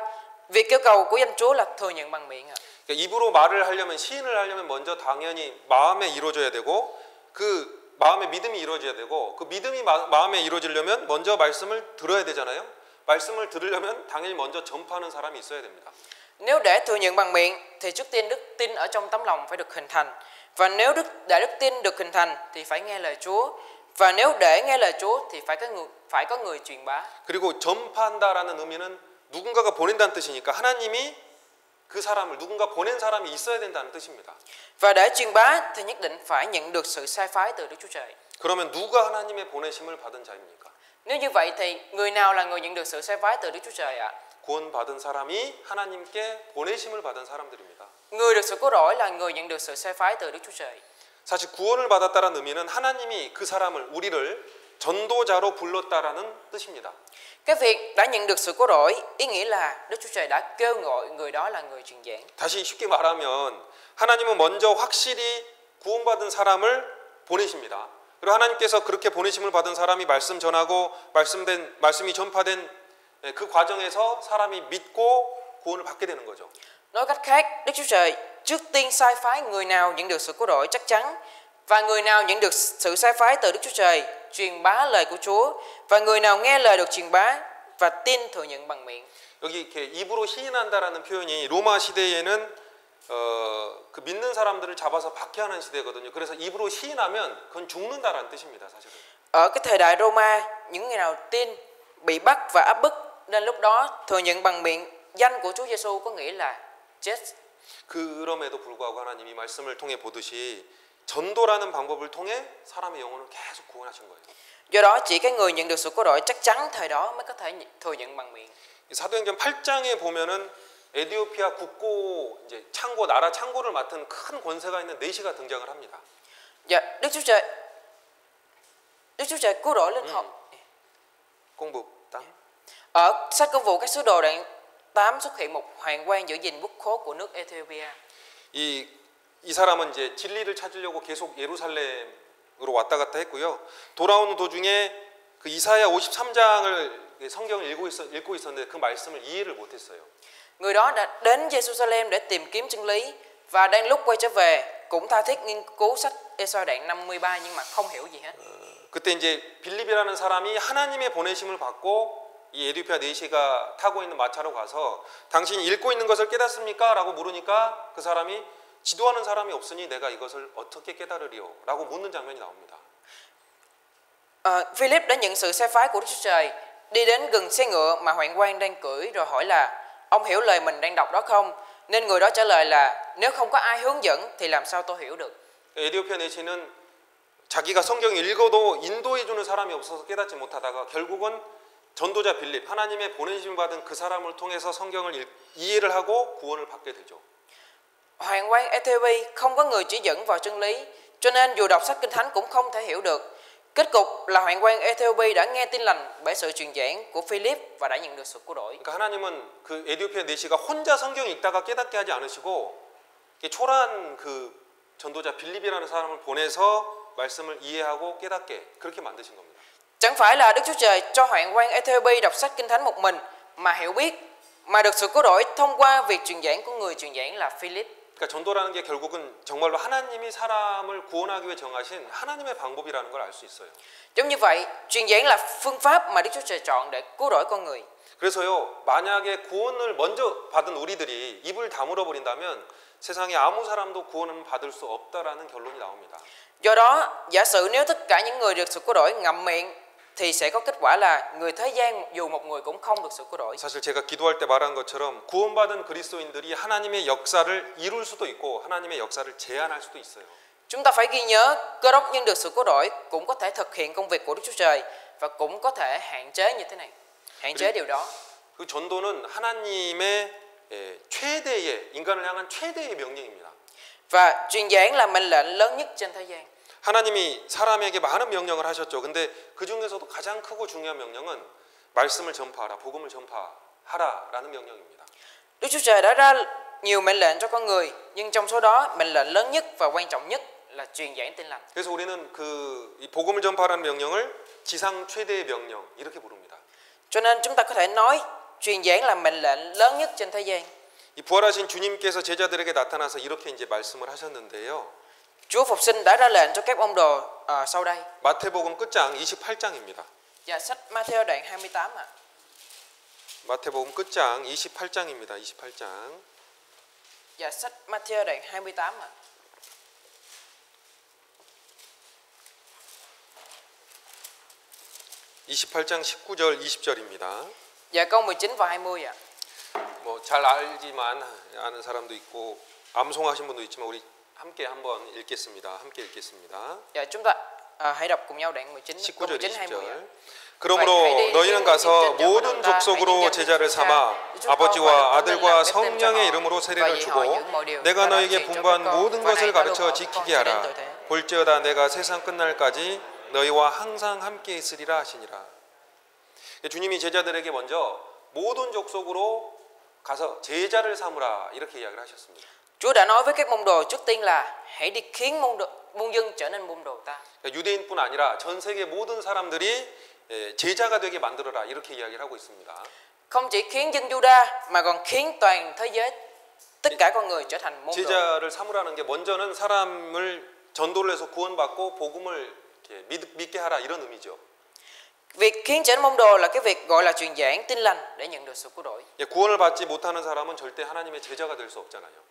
việc kêu cầu của danh Chúa là thừa nhận bằng miệng ạ. 그러니까 입으로 말을 하려면, 시인을 하려면 먼저 당연히 마음에 이루어져야 되고, 그 마음의 믿음이 이루어져야 되고, 그 믿음이 마음에 이루어지려면 먼저 말씀을 들어야 되잖아요. 말씀을 들으려면 당연히 먼저 전파하는 사람이 있어야 됩니다. Nếu để thừa nhận bằng miệng thì trước tiên đức tin ở trong tấm lòng phải được hình thành. Và nếu đức tin được hình thành thì phải nghe lời Chúa. Và nếu để nghe lời Chúa thì phải có người truyền bá. 그리고 전파한다라는 의미는 누군가가 보낸다는 뜻이니까 하나님이 그 사람을, 누군가 보낸 사람이 있어야 된다는 뜻입니다. Và để truyền bá thì nhất định phải nhận được sự sai phái từ Đức Chúa Trời. 그러면 누가 하나님의 보내심을 받은 자입니까? Nếu như vậy thì người nào là người nhận được sự sai phái từ Đức Chúa Trời ạ? 구원받은 사람이 하나님께 보내심을 받은 사람들입니다. Người được sự cứu rỗi là người nhận được sự sai phái từ Đức Chúa Trời. 사실 구원을 받았다는 의미는 하나님이 그 사람을, 우리를 전도자로 불렀다라는 뜻입니다. Cái việc đã nhận được sự cứu rỗi ý nghĩa là Đức Chúa Trời đã kêu gọi người đó là người truyền giảng. 다시 쉽게 말하면 하나님은 먼저 확실히 구원받은 사람을 보내십니다. 그리고 하나님께서 그렇게 보내심을 받은 사람이 말씀 전하고 말씀이 전파된 그 과정에서 사람이 믿고 구원을 받게 되는 거죠. Nói cách khác, Đức Chúa Trời trước tiên sai phái người nào nhận được sự cứu rỗi chắc chắn, và người nào nhận được sự sai phái từ Đức Chúa Trời truyền bá lời của Chúa, và người nào nghe lời được truyền bá và tin thừa nhận bằng miệng. 여기 이렇게 입으로 시인한다라는 표현이 로마 시대에는 그 믿는 사람들을 잡아서 박해하는 시대거든요. 그래서 입으로 시인하면 그건 죽는다라는 뜻입니다, 사실은. Ở cái thời đại Roma, những người nào tin bị bắt và áp bức, nên lúc đó thừa nhận bằng miệng danh của Chúa Giêsu có nghĩa là chết. 그럼에도 불구하고 하나님이 말씀을 통해 보듯이 전도라는 방법을 통해 사람의 영혼을 계속 구원하신 거예요. Do đó chỉ cái người nhận được sự cứu rỗi chắc chắn thời đó mới có thể thừa nhận bằng miệng. 사도행전 8장에 보면은 에티오피아 국고 이제 창고, 나라 창고를 맡은 큰 권세가 있는 내시가 등장을 합니다. Dạ, Đức Chúa Trời cứu rỗi linh hồn. 공부 땅. Ở sách Công vụ các sứ đồ đoạn 8 xuất hiện một hoàng quan giữ gìn quốc khố của nước Ethiopia. 이 사람은 이제 진리를 찾으려고 계속 예루살렘으로 왔다 갔다 했고요. 돌아오는 도중에 그 이사야 53장을 성경을 읽고 있었는데 그 말씀을 이해를 못했어요. Người đó đã đến Jerusalem để tìm kiếm chân lý, và đang lúc quay trở về cũng tha thiết nghiên cứu sách Ê-soi đoạn 53 nhưng mà không hiểu gì hết. 그때 이제 빌립이라는 사람이 하나님의 보내심을 받고 이 에티오피아 내시가 타고 있는 마차로 가서 당신이 읽고 있는 것을 깨닫습니까? 라고 물으니까 그 사람이 지도하는 사람이 없으니 내가 이것을 어떻게 깨달으리요? 라고 묻는 장면이 나옵니다. Philip đã nhận sự sai phái của Đức Chúa Trời, đi đến gần xe ngựa mà hoạn quan đang cưỡi rồi hỏi là ông hiểu lời mình đang đọc đó không? Nên người đó trả lời là nếu không có ai hướng dẫn thì làm sao tôi hiểu được? 에티오피아 내시는 자기가 성경을 읽어도 인도해 주는 사람이 없어서 깨닫지 못하다가 결국은 전도자 빌립, 하나님의 보내심 받은 그 사람을 통해서 성경을 이해를 하고 구원을 받게 되죠. Hoàng quan Ethiopia không có người chỉ dẫn vào chân lý, cho nên dù đọc sách Kinh Thánh cũng không thể hiểu được. Kết cục là hoàng quan Ethiopia đã nghe tin lành bởi sự truyền giảng của Philip và đã nhận được sự cứu rỗi. 그러니까 하나님은 그 에티오피아 내시가 혼자 성경 읽다가 깨닫게 하지 않으시고 초라한 그 전도자 빌립이라는 사람을 보내서 말씀을 이해하고 깨닫게 그렇게 만드신 겁니다. Chẳng phải là Đức Chúa Trời cho hoàng quan Ethiopia đọc sách Kinh Thánh một mình mà hiểu biết, mà được sự cứu rỗi thông qua việc truyền giảng của người truyền giảng là Philip. 그러니까 전도라는 게 결국은 정말로 하나님이 사람을 구원하기 위해 정하신 하나님의 방법이라는 걸 알 수 있어요. Giống như vậy, truyền giảng là phương pháp mà Đức Chúa Trời chọn để cứu rỗi con người. 그래서요, 만약에 구원을 먼저 받은 우리들이 입을 다물어 버린다면 세상에 아무 사람도 구원을 받을 수 없다라는 결론이 나옵니다. Do đó, giả sử nếu tất cả những người được sự cứu rỗi ngậm miệng thì sẽ có kết quả là người thế gian dù một người cũng không được sự cứu rỗi. 사실 제가 기도할 때 말한 것처럼 구원받은 그리스도인들이 하나님의 역사를 이룰 수도 있고 하나님의 역사를 제한할 수도 있어요. Chúng ta phải ghi nhớ, Cơ Đốc nhân được sự cứu rỗi cũng có thể thực hiện công việc của Đức Chúa Trời và cũng có thể hạn chế như thế này. Hạn chế điều đó. 그 전도는 하나님의 최대의 인간을 향한 최대의 명령입니다. Và truyền giảng là mệnh lệnh lớn nhất trên thế gian. 하나님이 사람에게 많은 명령을 하셨죠. 근데 그 중에서도 가장 크고 중요한 명령은 말씀을 전파하라, 복음을 전파하라라는 명령입니다. Đức Chúa Trời đã ra nhiều mệnh lệnh cho con người, nhưng trong số đó mệnh lệnh lớn nhất và quan trọng nhất là truyền giảng tin lành. 그래서 우리는 이 복음을 전파하는 명령을 지상 최대의 명령 이렇게 부릅니다. Cho nên chúng ta có thể nói truyền giảng là mệnh lệnh lớn nhất trên thế gian. 이 부활하신 주님께서 제자들에게 나타나서 이렇게 이제 말씀을 하셨는데요. Chúa Phục sinh đã ra lệnh cho các môn đồ sau đây. 마태복음 끝장 28장입니다. Dạ, sách Matthew đoạn 28 ạ. 마태복음 끝장 28장입니다. 28장. Dạ, sách Matthew đoạn 28 ạ. 28장 19절 20절입니다. Dạ, câu 19 và 20 ạ. 뭐 잘 알지만 아는 사람도 있고 암송하신 분도 있지만 우리 함께 한번 읽겠습니다. 함께 읽겠습니다. Dạ, chúng ta hãy đọc cùng nhau đoạn 19, câu 19절 19 20 ạ. 20절. 그러므로 너희는 가서 모든 족속으로 제자를 삼아 아버지와 아들과 성령의 이름으로 세례를 주고 내가 너희에게 분부한 모든 것을 가르쳐 지키게 하라. 볼지어다 내가 세상 끝날까지 너희와 항상 함께 있으리라 하시니라. 주님이 제자들에게 먼저 모든 족속으로 가서 제자를 삼으라 이렇게 이야기를 하셨습니다. Chúa đã nói với các môn đồ trước tiên là hãy đi khiến môn dân trở nên môn đồ ta. 유대인뿐 아니라 전 세계 모든 사람들이 제자가 되게 만들어라 이렇게 이야기를 하고 있습니다. Không chỉ khiến dân Juda mà còn khiến toàn thế giới, tất cả con người trở thành môn đồ. 제자를 삼으라는 게 먼저는 사람을 전도를 해서 구원받고 복음을 믿게 하라 이런 의미죠. Việc khiến trở nên môn đồ là cái việc gọi là truyền giảng tin lành để nhận được sự cứu rỗi. 구원을 받지 못하는 사람은 절대 하나님의 제자가 될 수 없잖아요.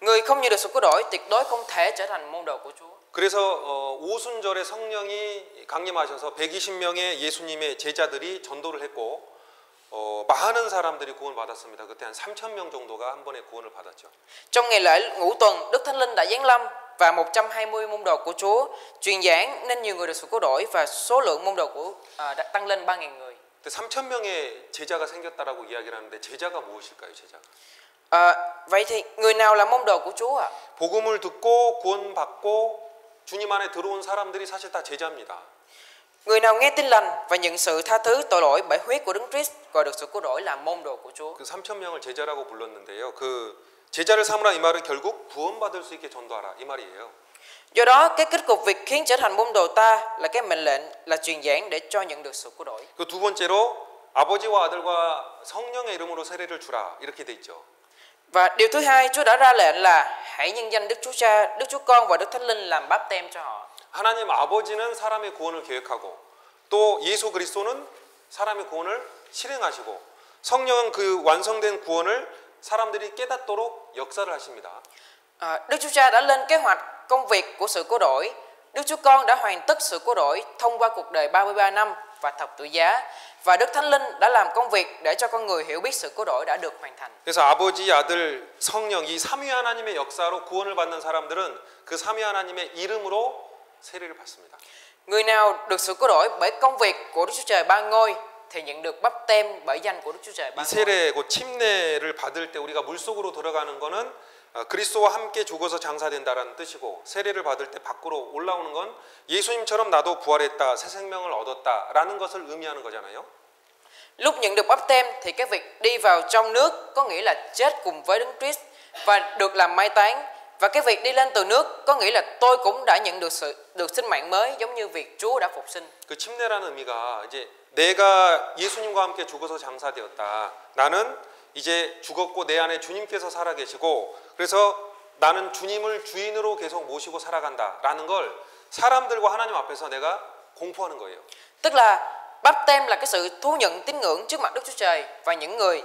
Người không nhận được sự cứu rỗi tuyệt đối không thể trở thành môn đồ của Chúa. 그래서 오순절에 성령이 강림하셔서 120명의 예수님의 제자들이 전도를 했고 많은 사람들이 구원을 받았습니다. 그때 한 3,000명 정도가 한 번에 구원을 받았죠. Trong ngày lễ Ngũ Tuần, Đức Thánh Linh đã giáng lâm và 120 môn đồ của Chúa truyền giảng nên nhiều người được sự cứu rỗi và số lượng môn đồ của đã tăng lên 3.000 người. 3,000명의 제자가 생겼다라고 이야기를 하는데 제자가 무엇일까요? 제자가? Vậy thì người nào là môn đồ của Chúa ạ? 복음을 듣고 구원받고 주님 안에 들어온 사람들이 사실 다 제자입니다. Người nào nghe tin lành và nhận sự tha thứ tội lỗi bởi huyết của Đấng Christ gọi được sự cứu rỗi là môn đồ của Chúa. 그 3,000명을 제자라고 불렀는데요. 그 제자를 삼으라 이 말은 결국 구원받을 수 있게 전도하라 이 말이에요. Do đó, cái kết cục việc khiến trở thành môn đồ ta là cái mệnh lệnh là truyền giảng để cho nhận được sự cứu rỗi. 그 두 번째로 아버지와 아들과 성령의 이름으로 세례를 주라 이렇게 돼 있죠. Và điều thứ hai, Chúa đã ra lệnh là hãy nhân danh Đức Chúa Cha, Đức Chúa Con và Đức Thánh Linh làm báp têm cho họ. 하나님 아버지는 사람의 구원을 계획하고 또 예수 그리스도는 사람의 구원을 실행하시고 성령은 그 완성된 구원을 사람들이 깨닫도록 역사를 하십니다. Đức Chúa Cha đã lên kế hoạch công việc của sự cứu rỗi. Đức Chúa Con đã hoàn tất sự cứu rỗi thông qua cuộc đời 33 năm và thập tự giá. Và Đức Thánh Linh đã làm công việc để cho con người hiểu biết sự cứu rỗi đã được hoàn thành. 그래서 아버지, 아들, 성령 이 삼위 하나님의 역사로 구원을 받는 사람들은 그 삼위 하나님의 이름으로 세례를 받습니다. Người nào được sự cứu rỗi bởi công việc của Đức Chúa Trời ba ngôi thì nhận được báp têm bởi danh của Đức Chúa Trời ba 이 ngôi. 세례, 그 침례를 받을 때 우리가 물속으로 들어가는 거는 그리스도와 함께 죽어서 장사된다라는 뜻이고 세례를 받을 때 밖으로 올라오는 건 예수님처럼 나도 부활했다, 새 생명을 얻었다라는 것을 의미하는 거잖아요. Lúc nhận được báp têm thì cái việc đi vào trong nước có nghĩa là chết cùng với Đấng Christ và được làm mai táng, và cái việc đi lên từ nước có nghĩa là tôi cũng đã nhận được sinh mạng mới giống như việc Chúa đã phục sinh. 그 침례라는 의미가 이제 내가 예수님과 함께 죽어서 장사되었다. 나는 이제 죽었고 내 안에 주님께서 살아계시고 그래서 나는 주님을 주인으로 계속 모시고 살아간다라는 걸 사람들과 하나님 앞에서 내가 공포하는 거예요. Tức là báp têm là cái sự thú nhận tín ngưỡng trước mặt Đức Chúa Trời và những người.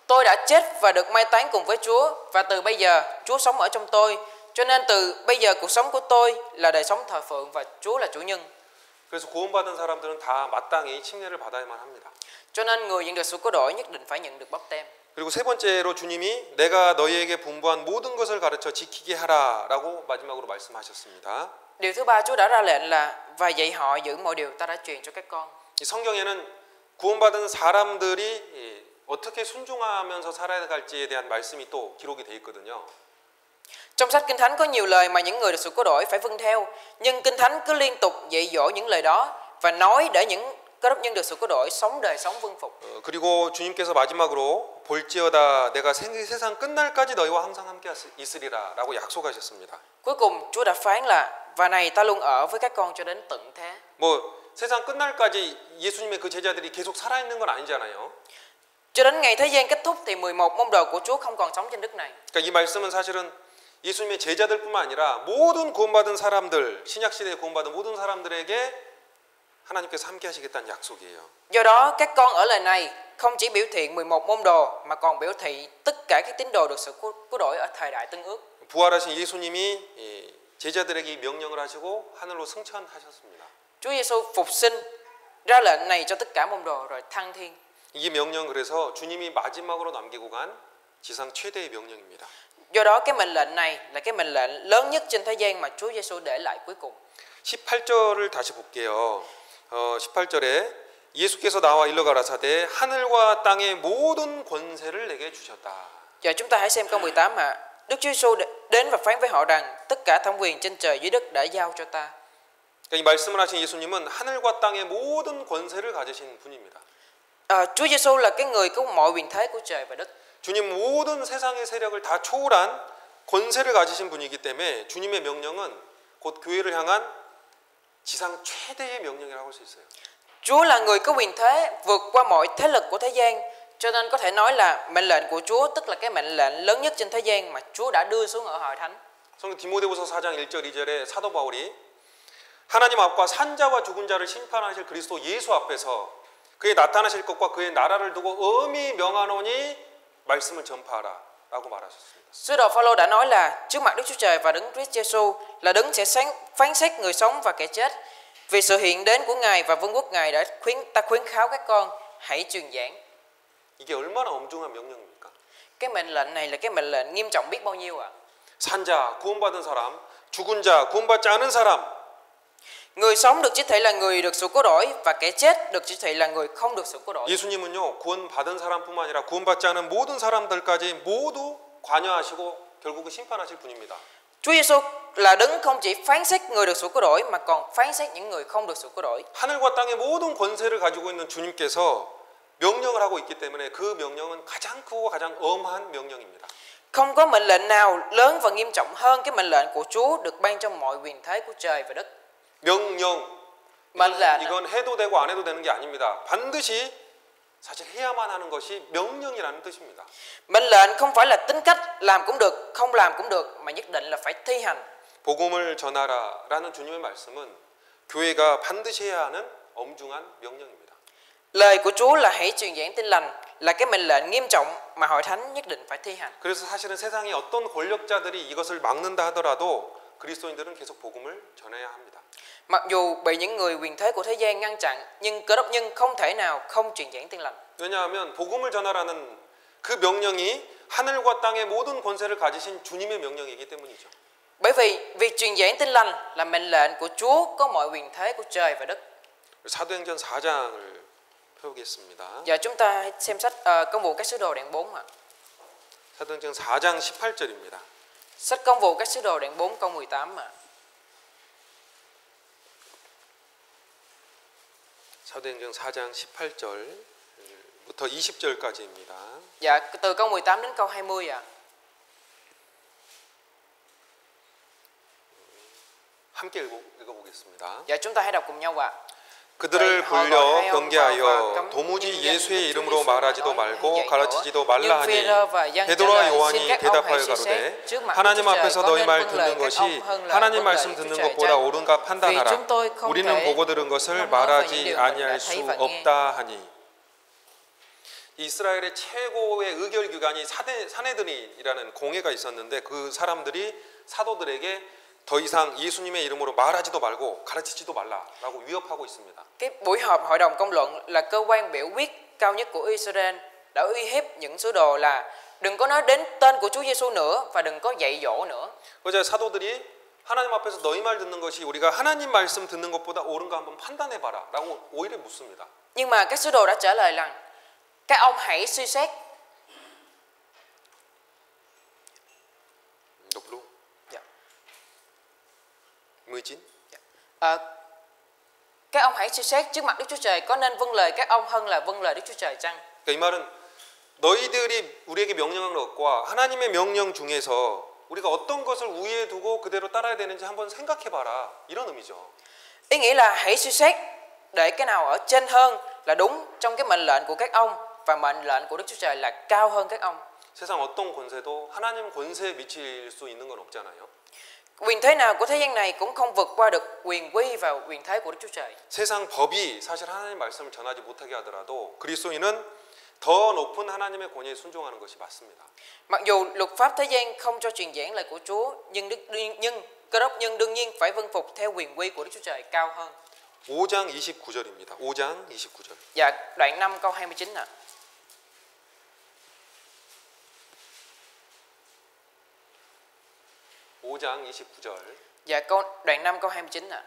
Tôi đã chết và được mai táng cùng với Chúa và từ bây giờ Chúa sống ở trong tôi. Cho nên từ bây giờ cuộc sống của tôi là đời sống thờ phượng và Chúa là chủ nhân. 그래서 구원받은 사람들은 다 마땅히 침례를 받아야만 합니다. Cho nên người nhận được sự cứu rỗi nhất định phải nhận được báp têm. 그리고 세 번째로 주님이 내가 너희에게 분부한 모든 것을 가르쳐 지키게 하라라고 마지막으로 말씀하셨습니다. Điều thứ ba, Chúa đã ra lệnh là và dạy họ giữ mọi điều ta đã truyền cho các con. 이 성경에는 구원받은 사람들이 어떻게 순종하면서 살아야 할지에 대한 말씀이 또 기록이 돼 있거든요. Trong sách Kinh Thánh có nhiều lời mà những người được sự cứu rỗi phải vâng theo, nhưng Kinh Thánh cứ liên tục dạy dỗ những lời đó và nói để những cơ đốc nhân được sự cứu rỗi sống đời sống vâng phục. 그리고 주님께서 마지막으로 볼지어다 내가 세상 끝날까지 너희와 항상 함께 있으리라라고 약속하셨습니다. Cuối cùng Chúa đã phán là và này ta luôn ở với các con cho đến tận thế. 뭐 세상 끝날까지 예수님의 그 제자들이 계속 살아 있는 건 아니잖아요. Cho đến ngày thế gian kết thúc thì 11 môn đồ của Chúa không còn sống trên đất này. 그러니까 이 말씀은 사실은 예수님의 제자들뿐만 아니라 모든 구원받은 사람들, 신약 시대에 구원받은 모든 사람들에게 하나님께서 함께 하시겠다는 약속이에요. Do đó các con ở lời này không chỉ biểu thị 11 môn đồ mà còn biểu thị tất cả các tín đồ được sự cứu rỗi ở thời đại Tân Ước. 부활하신 예수님이 제자들에게 이 명령을 하시고 하늘로 승천하셨습니다. Chúa Giêsu phục sinh ra lệnh này cho tất cả môn đồ rồi thăng thiên. 이 명령 그래서 주님이 마지막으로 남기고 간 지상 최대의 명령입니다. Do đó cái mệnh lệnh này là cái mệnh lệnh lớn nhất trên thế gian mà Chúa Giêsu để lại cuối cùng. 18절을 다시 볼게요. 18절에 예수께서 나와 일러 가라사대 하늘과 땅의 모든 권세를 내게 주셨다. Giờ chúng ta hãy xem câu 18 mà Đức Chúa Giêsu đến và phán với họ rằng tất cả thẩm quyền trên trời dưới đất đã giao cho ta. 그러니까 이 말씀을 하신 예수님은 하늘과 땅의 모든 권세를 가지신 분입니다. Chúa Giêsu là cái người có mọi quyền thế của trời và đất. 주님 모든 세상의 세력을 다 초월한 권세를 가지신 분이기 때문에 주님의 명령은 곧 교회를 향한 지상 최대의 명령이라고 할 수 있어요. Chúa là người có quyền thế vượt qua mọi thế lực của thế gian, cho nên có thể nói là mệnh lệnh của Chúa tức là cái mệnh lệnh lớn nhất trên thế gian mà Chúa đã đưa xuống ở hội thánh. 성경 디모데후서 4장 1절 2절에 사도 바울이 하나님 앞과 산자와 죽은 자를 심판하실 그리스도 예수 앞에서 그의 나타나실 것과 그의 나라를 두고 엄히 명하노니 말씀을 전파하라라고 말하셨습니다. Sứ đồ Phaolô đã nói là trước mặt Đức Chúa Trời và Đấng Christ Giêsu là Đấng sẽ phán xét người sống và kẻ chết. Vì sự hiện đến của Ngài và vương quốc Ngài đã khuyến kháo các con hãy truyền giảng. 이게 얼마나 엄중한 명령입니까? Cái mệnh lệnh này là cái mệnh lệnh nghiêm trọng biết bao nhiêu ạ? 산자 구원받은 사람, 죽은 자 구원받지 않은 사람. Người sống được chỉ thị là người được sự cứu rỗi và kẻ chết được chỉ thị là người không được sự cứu rỗi. 예수님은요 구원받은 사람뿐만 아니라 구원받지 않은 모든 사람들까지 모두 관여하시고 결국은 심판하실 분입니다. Chúa Giêsu là Đấng không chỉ phán xét người được sự cứu rỗi mà còn phán xét những người không được sự cứu rỗi. 하늘과 땅의 모든 권세를 가지고 있는 주님께서 명령을 하고 있기 때문에 그 명령은 가장 크고 가장 엄한 명령입니다. Không có mệnh lệnh nào lớn và nghiêm trọng hơn cái mệnh lệnh của Chúa được ban trong mọi quyền thế của trời và đất. 명령. mệnh lệnh 이건 해도 되고 안 해도 되는 게 아닙니다. 반드시 사실 해야만 하는 것이 명령이라는 뜻입니다. mệnh lệnh không phải là tính cách làm cũng được, không làm cũng được mà nhất định là phải thi hành. 복음을 전하라라는 주님의 말씀은 교회가 반드시 해야 하는 엄중한 명령입니다. Lời của Chúa là hãy truyền giảng tin lành là cái mệnh lệnh nghiêm trọng mà hội thánh nhất định phải thi hành. 그래서 사실은 세상에 어떤 권력자들이 이것을 막는다 하더라도 그리스도인들은 계속 복음을 전해야 합니다. Mặc dù bị những người quyền thế của thế gian ngăn chặn, nhưng Cơ Đốc nhân không thể nào không truyền giảng tin lành. 왜냐하면 복음을 전하라는 그 명령이 하늘과 땅의 모든 권세를 가지신 주님의 명령이기 때문이죠. Bởi vì việc truyền giảng tin lành là mệnh lệnh của Chúa có mọi quyền thế của trời và đất. 사도행전 4장을 펴보겠습니다. Giờ chúng ta hãy xem sách Công vụ các sứ đồ đoạn 4 ạ. 사도행전 4장 18절입니다. Sách Công vụ các sứ đồ đoạn 4 câu 18 ạ. 사도행전 4장 18절부터 20절까지입니다. Dạ, từ câu 18 đến câu 20 ạ. 함께 읽어보겠습니다. Dạ, chúng ta hãy đọc cùng nhau ạ. 그들을 불러 경계하여 도무지 예수의 이름으로 말하지도 말고 가르치지도 말라 하니 베드로와 요한이 대답하여 가로되 하나님 앞에서 너희 말 듣는 것이 하나님 말씀 듣는 것보다 옳은가 판단하라. 우리는 보고 들은 것을 말하지 아니할 수 없다 하니. 이스라엘의 최고의 의결 기관이 산헤드린이라는 공회가 있었는데 그 사람들이 사도들에게 더 이상 예수님의 이름으로 말하지도 말고 가르치지도 말라라고 위협하고 있습니다. Cái buổi họp hội đồng công luận là cơ quan biểu quyết cao nhất của Israel đã uy hiếp những sứ đồ là đừng có nói đến tên của Chúa Giêsu nữa và đừng có dạy dỗ nữa. 그래서 사도들이 하나님 앞에서 너희 말 듣는 것이 우리가 하나님 말씀 듣는 것보다 옳은가 한번 판단해 봐라라고 오히려 묻습니다. Nhưng mà các sứ đồ đã trả lời rằng các ông hãy suy xét. 높로. Dạ. 무진. Các ông hãy suy xét trước mặt Đức Chúa Trời có nên vâng lời các ông hơn là vâng lời Đức Chúa Trời chăng? 그러니까 이 말은 너희들이 우리에게 명령한 것과 하나님의 명령 중에서 우리가 어떤 것을 우위에 두고 그대로 따라야 되는지 한번 생각해 봐라. 이런 의미죠. Ý nghĩa là hãy suy xét để cái nào ở trên hơn là đúng trong cái mệnh lệnh của các ông và mệnh lệnh của Đức Chúa Trời là cao hơn các ông. 세상 어떤 권세도 하나님 권세에 미칠 수 있는 건 없잖아요. Quyền thế nào của thế gian này cũng không vượt qua được quyền uy và quyền thế của Đức Chúa Trời. 세상 법이 사실 하나님 말씀을 전하지 못하게 하더라도 그리스도인은 더 높은 하나님의 권위에 순종하는 것이 맞습니다. Mặc dù luật pháp thế gian không cho truyền giảng lời của Chúa, nhưng Cơ đốc nhân đương nhiên phải vâng phục theo quyền uy của Đức Chúa Trời cao hơn. 5장 29절입니다. 5장 29절. Dạ, đoạn 5 câu 29 ạ. 5장 29절. Dạ, đoạn 5 câu 29 ạ.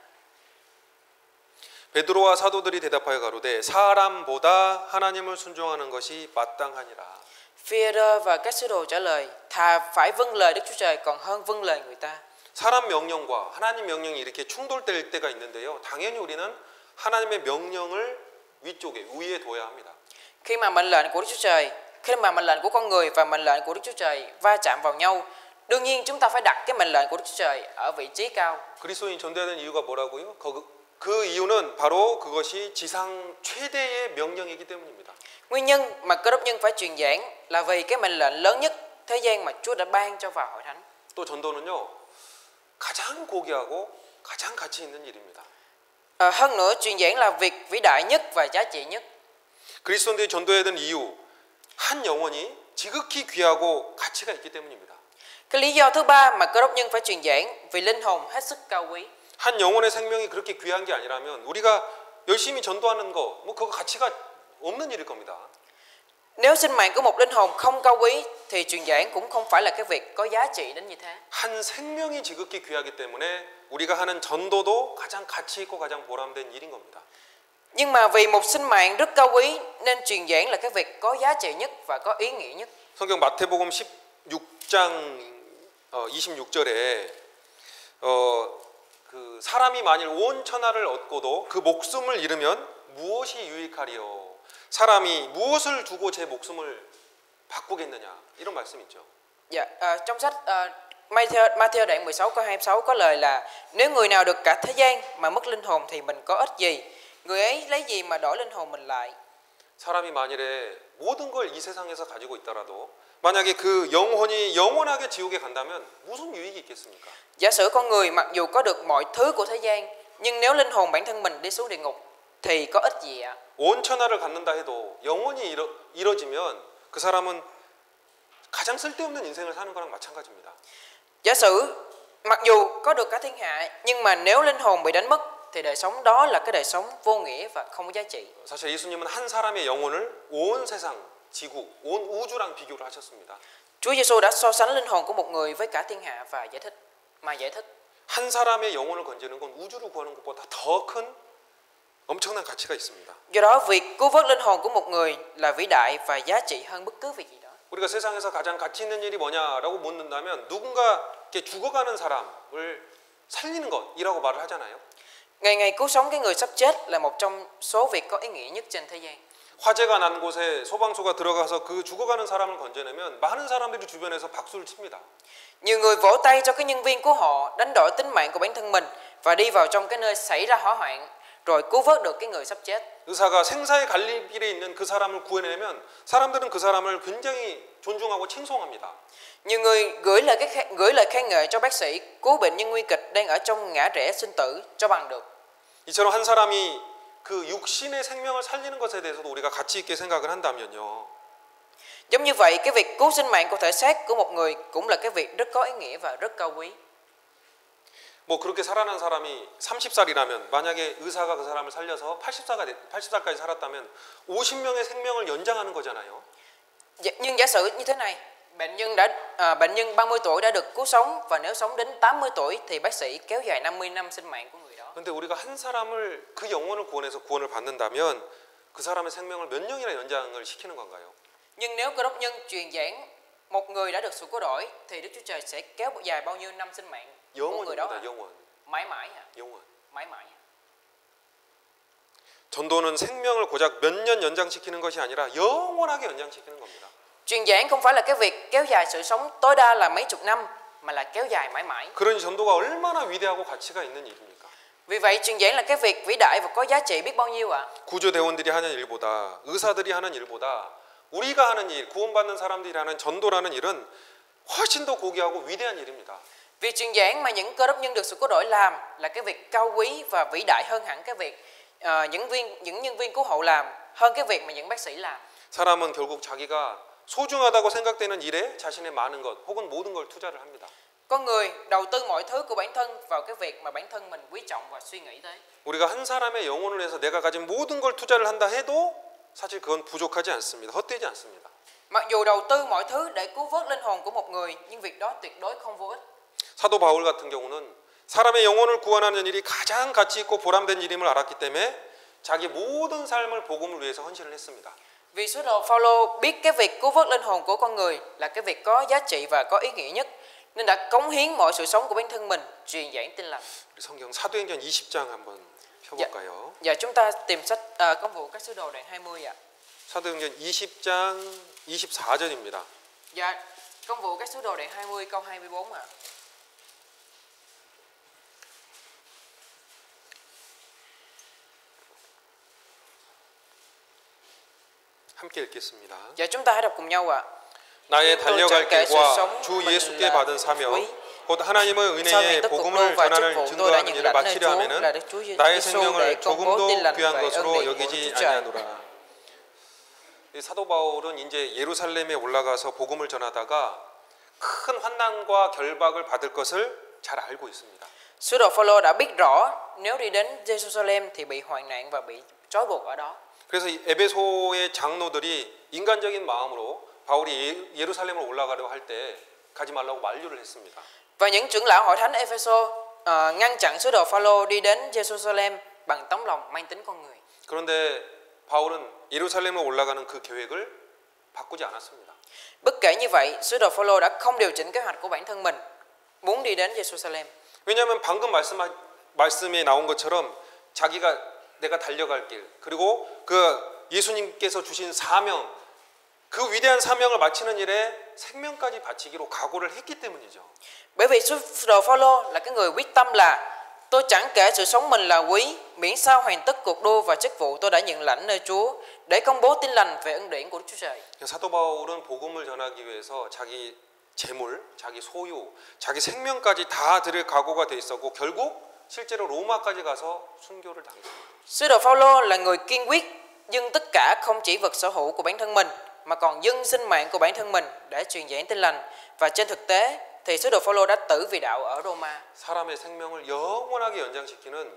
베드로와 사도들이 대답하여 가로되 사람보다 하나님을 순종하는 것이 마땅하니라. Phi-e-rơ và các sứ đồ trả lời, thà phải vâng lời Đức Chúa Trời còn hơn vâng lời người ta. 사람 명령과 하나님 명령이 이렇게 충돌될 때가 있는데요. 당연히 우리는 하나님의 명령을 위쪽에 위에 둬야 합니다. Khi mà mệnh lệnh của Đức Chúa Trời, khi mà mệnh lệnh của con người và mệnh lệnh của Đức Chúa Trời va chạm vào nhau, đương nhiên chúng ta phải đặt cái mệnh lệnh của Đức Chúa Trời ở vị trí cao. 그리스도인 전도하는 이유가 뭐라고요? 그 이유는 바로 그것이 지상 최대의 명령이기 때문입니다. Nguyên nhân mà Cơ đốc nhân phải truyền giảng là vì cái mệnh lệnh lớn nhất thế gian mà Chúa đã ban cho vào hội thánh. 또 전도는요. 가장 고귀하고 가장 가치 있는 일입니다. Hơn nữa, truyền giảng là việc vĩ đại nhất và giá trị nhất. 그리스도인들이 전도해야 되는 이유, 한 영혼이 지극히 귀하고 가치가 있기 때문입니다. Cái lý do thứ ba mà Cơ đốc nhân phải truyền giảng vì linh hồn hết sức cao quý. 한 영혼의 생명이 그렇게 귀한 게 아니라면 우리가 열심히 전도하는 거, 뭐 그거 가치가 없는 일일 겁니다. Nếu sinh mạng của một linh hồn không cao quý thì truyền giảng cũng không phải là cái việc có giá trị đến như thế. 한 생명이 지극히 귀하기 때문에 우리가 하는 전도도 가장 가치 있고 가장 보람된 일인 겁니다. Nhưng mà vì một sinh mạng rất cao quý nên truyền giảng là cái việc có giá trị nhất và có ý nghĩa nhất. 성경 마태복음 16장 26절에 그 사람이 만일 온 천하를 얻고도 그 목숨을 잃으면 무엇이 유익하리요? 사람이 무엇을 두고 제 목숨을 바꾸겠느냐? 이런 말씀 있죠. Dạ, trong sách Matthew đoạn 16 câu 26 có lời là nếu người nào được cả thế gian mà mất linh hồn thì mình có ích gì? Người ấy lấy gì mà đổi linh hồn mình lại? 사람이 만일에 모든 걸 이 세상에서 가지고 있더라도 만약에 그 영혼이 영원하게 지옥에 간다면 무슨 유익이 있겠습니까? Giả sử con người mặc dù có được mọi thứ của thế gian, nhưng nếu linh hồn bản thân mình đi xuống địa ngục thì có ích gì ạ? 온 천하를 갖는다 해도 영혼이 이뤄지면 그 사람은 가장 쓸데없는 인생을 사는 거랑 마찬가지입니다. Giả sử mặc dù có được cả thiên hạ, nhưng mà nếu linh hồn bị đánh mất thì đời sống đó là cái đời sống vô nghĩa và không có giá trị. 사실 예수님은 한 사람의 영혼을 온 세상, 지구, 온 우주랑 비교를 하셨습니다. Chúa Giêsu đã so sánh linh hồn của một người với cả thiên hạ và giải thích. 한 사람의 영혼을 건지는 건 우주를 구하는 것보다 더 큰 엄청난 가치가 있습니다. Do đó việc cứu vớt linh hồn của một người là vĩ đại và giá trị hơn bất cứ việc gì đó. 우리가 세상에서 가장 가치 있는 일이 뭐냐라고 묻는다면 누군가 이렇게 죽어가는 사람을 살리는 것이라고 말을 하잖아요. Ngày ngày cứu sống cái người sắp chết là một trong số việc có ý nghĩa nhất trên thế gian. 화재가 난 곳에 소방서가 들어가서 그 죽어가는 사람을 건져내면 많은 사람들이 주변에서 박수를 칩니다. Nhiều người vỗ tay cho cái nhân viên của họ đánh đổi tính mạng của bản thân mình và đi vào trong cái nơi xảy ra hỏa hoạn rồi cứu vớt được cái người sắp chết. 의사가 생사의 갈림길에 있는 그 사람을 구해내면 사람들은 그 사람을 굉장히 존중하고 칭송합니다. Nhiều người gửi lời khen ngợi cho bác sĩ cứu bệnh nhân nguy kịch đang ở trong ngã rẽ sinh tử cho bằng được. 이처럼 한 사람이 그 육신의 생명을 살리는 것에 대해서도 우리가 가치 있게 생각을 한다면요. Giống như vậy, cái việc cứu sinh mạng của thể xác của một người cũng là cái việc rất có ý nghĩa và rất cao quý. 뭐 그렇게 살아난 사람이 30살이라면 만약에 의사가 그 사람을 살려서 80살까지 살았다면 50명의 생명을 연장하는 거잖아요. Nhưng giả sử như thế này, bệnh nhân 30 tuổi đã được cứu sống và nếu sống đến 80 tuổi thì bác sĩ kéo dài 50 năm sinh mạng của người đó. 근데 우리가 한 사람을 그 영혼을 구원해서 구원을 받는다면 그 사람의 생명을 몇 년이나 연장을 시키는 건가요? Nhưng nếu Cơ đốc nhân truyền giảng một người đã được sự cứu rỗi thì Đức Chúa Trời sẽ kéo dài bao nhiêu năm sinh mạng của người đó? 영원. Mãi mãi hả? 영원. Mãi mãi. 전도는 생명을 고작 몇 년 연장시키는 것이 아니라 영원하게 연장시키는 겁니다. Truyền giảng không phải là cái việc kéo dài sự sống tối đa là mấy chục năm, mà là kéo dài mãi mãi. 그런 전도가 얼마나 위대하고 가치가 있는 일입니까? Vì vậy truyền giảng là cái việc vĩ đại và có giá trị biết bao nhiêu ạ? 구조대원들이 하는 일보다, 의사들이 하는 일보다 우리가 하는 일, 구원받는 사람들이 하는 전도라는 일은 훨씬 더 고귀하고 위대한 일입니다. Việc truyền giảng mà những cơ đốc nhân được sự cứu rỗi làm là cái việc cao quý và vĩ đại hơn hẳn cái việc những nhân viên cứu hộ làm, hơn cái việc mà những bác sĩ làm. 사람은 결국 자기가 소중하다고 생각되는 일에 자신의 많은 것 혹은 모든 걸 투자를 합니다. Con người đầu tư mọi thứ của bản thân vào cái việc mà bản thân mình quý trọng và suy nghĩ tới. 우리가 한 사람의 영혼을 위해서 내가 가진 모든 걸 투자를 한다 해도 사실 그건 부족하지 않습니다. 헛되지 않습니다. Mặc dù đầu tư mọi thứ để cứu vớt linh hồn của một người, nhưng việc đó tuyệt đối không vô ích. 사도 바울 같은 경우는 사람의 영혼을 구원하는 일이 가장 가치 있고 보람된 일임을 알았기 때문에 자기 모든 삶을 복음을 위해서 헌신을 했습니다. Vì sứ đồ Phaolô biết cái việc cứu vớt linh hồn của con người là cái việc có giá trị và có ý nghĩa nhất, nên đã cống hiến mọi sự sống của bản thân mình truyền giảng tin lành. 우리 성경 사도행전 20장 한번 펴볼까요? Giờ chúng ta tìm sách Công vụ các sứ đồ đoạn 20 ạ. 사도행전 20장 24절입니다. Dạ, Công vụ các sứ đồ đoạn 20 câu 24 ạ. 함께 읽겠습니다. Dạ, chúng ta hãy đọc cùng nhau ạ. 나의 tôi 달려갈 chẳng kể sự 길과 sống 주 của mình 예수께 là 받은 사명 quý. 곧 하나님의 Sau 은혜의 những tất cuộc 복음을 đô và chức 전하는 vụ tôi đã 증거하는 nhận 일을 lãnh nơi 마치려 Chúa 하면은 là Đức Chúa 나의 Giêsu để 생명을 công bố tin 조금도 lành 귀한 về ơn 것으로 điển của 여기지 Chúa Trời. 아니하노라. 이 사도 바울은 이제 예루살렘에 올라가서 복음을 전하다가 큰 환난과 결박을 받을 것을 잘 알고 있습니다. Sứ đồ Phaolô đã biết rõ nếu đi đến Jerusalem thì bị hoạn nạn và bị trói buộc ở đó. 그래서 이 에베소의 장로들이 인간적인 마음으로 바울이 예루살렘으로 올라가려고 할 때 가지 말라고 만류를 했습니다. Và những trưởng lão hội thánh Epheso ngăn chặn sứ đồ Phaolô đi đến Jerusalem bằng tấm lòng mang tính con người. 그런데 바울은 예루살렘으로 올라가는 그 계획을 바꾸지 않았습니다. Bất kể như vậy, sứ đồ Phaolô đã không điều chỉnh kế hoạch của bản thân mình muốn đi đến Jerusalem. 왜냐하면 방금 말씀에 나온 것처럼 자기가 내가 달려갈 길 그리고 그 예수님께서 주신 사명 그 위대한 사명을 마치는 일에 생명까지 바치기로 각오를 했기 때문이죠. Bởi vì sứ đồ Phaolô là cái người quyết tâm là tôi chẳng kể sự sống mình là quý, miễn sao hoàn tất cuộc đua và chức vụ tôi đã nhận lãnh nơi Chúa để công bố tin lành về ân điển của Đức Chúa Trời. 사도 바울은 복음을 전하기 위해서 자기 재물, 자기 소유, 자기 생명까지 다 드릴 각오가 돼 있었고 결국 실제로 로마까지 가서 순교를 당했습니다. Sứ đồ Phaolô là người kiên quyết dâng tất cả không chỉ vật sở hữu của bản thân mình mà còn dâng sinh mạng của bản thân mình để truyền giảng tin lành, và trên thực tế thì sứ đồ Phaolô đã tử vì đạo ở Roma. 사람의 생명을 영원하게 연장시키는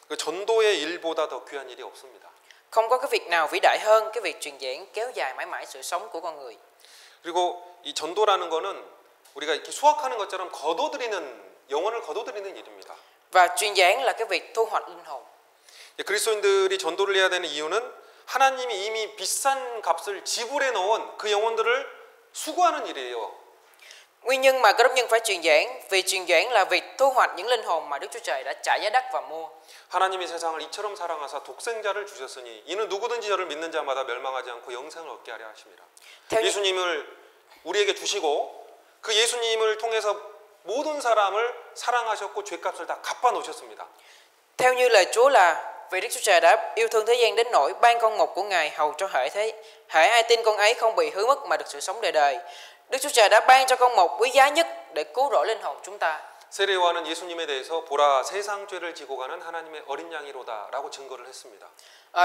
그 전도의 일보다 더 귀한 일이 없습니다. Không có cái việc nào vĩ đại hơn cái việc truyền giảng kéo dài mãi mãi sự sống của con người. 그리고 이 전도라는 거는 우리가 이렇게 수확하는 것처럼 영혼을 거둬들이는 일입니다. Và truyền giảng là cái việc thu hoạch linh hồn. 그리스도인들이 전도를 해야 되는 이유는 하나님이 이미 비싼 값을 지불해 놓은 그 영혼들을 수고하는 일이에요. Nguyên nhân mà cơ đốc nhân phải truyền giảng, vì truyền giảng là việc thu hoạch những linh hồn mà Đức Chúa Trời đã trả giá đắt và mua. 하나님이 세상을 이처럼 사랑하사 독생자를 주셨으니 이는 누구든지 저를 믿는 자마다 멸망하지 않고 영생을 얻게 하려 하심이라. 예수님을 우리에게 주시고 그 예수님을 통해서 모든 사람을 사랑하셨고 죄값을 다 갚아 놓으셨습니다. Theo như lời Chúa là vì Đức Chúa Trời đã yêu thương thế gian đến nỗi ban con một của Ngài hầu cho hễ ai tin con ấy không bị hư mất mà được sự sống đời đời. Đức Chúa Trời đã ban cho con một quý giá nhất để cứu rỗi linh hồn chúng ta. 세례요한은 예수님에 대해서 보라 세상 죄를 지고 가는 하나님의 어린 양이로다라고 증거를 했습니다.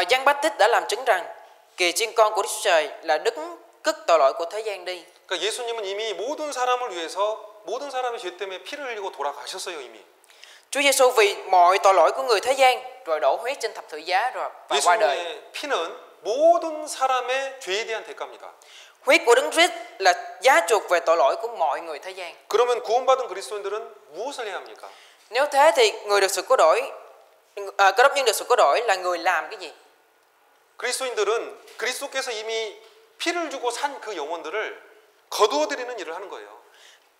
Giăng Báp-tít đã làm chứng rằng kìa chiên con của Đức Chúa Trời là Đức cất tội lỗi của thế gian đi. 그러니까 예수님은 이미 모든 사람을 위해서 모든 사람의 죄 때문에 피를 흘리고 돌아가셨어요 이미. Chúa Giêsu vì mọi tội lỗi của người thế gian rồi đổ huyết trên thập tự giá rồi và qua đời. 예수님의 피는 모든 사람의 죄에 대한 대가입니다. Huyết của Đấng Christ là giá chuộc về tội lỗi của mọi người thế gian. 그러면 구원받은 그리스도인들은 무엇을 해야 합니까? Nếu thế thì người được sự cứu rỗi, cơ đốc nhân được sự cứu rỗi là người làm cái gì? 그리스도인들은 그리스도께서 이미 피를 주고 산 그 영혼들을 거두어들이는 일을 하는 거예요.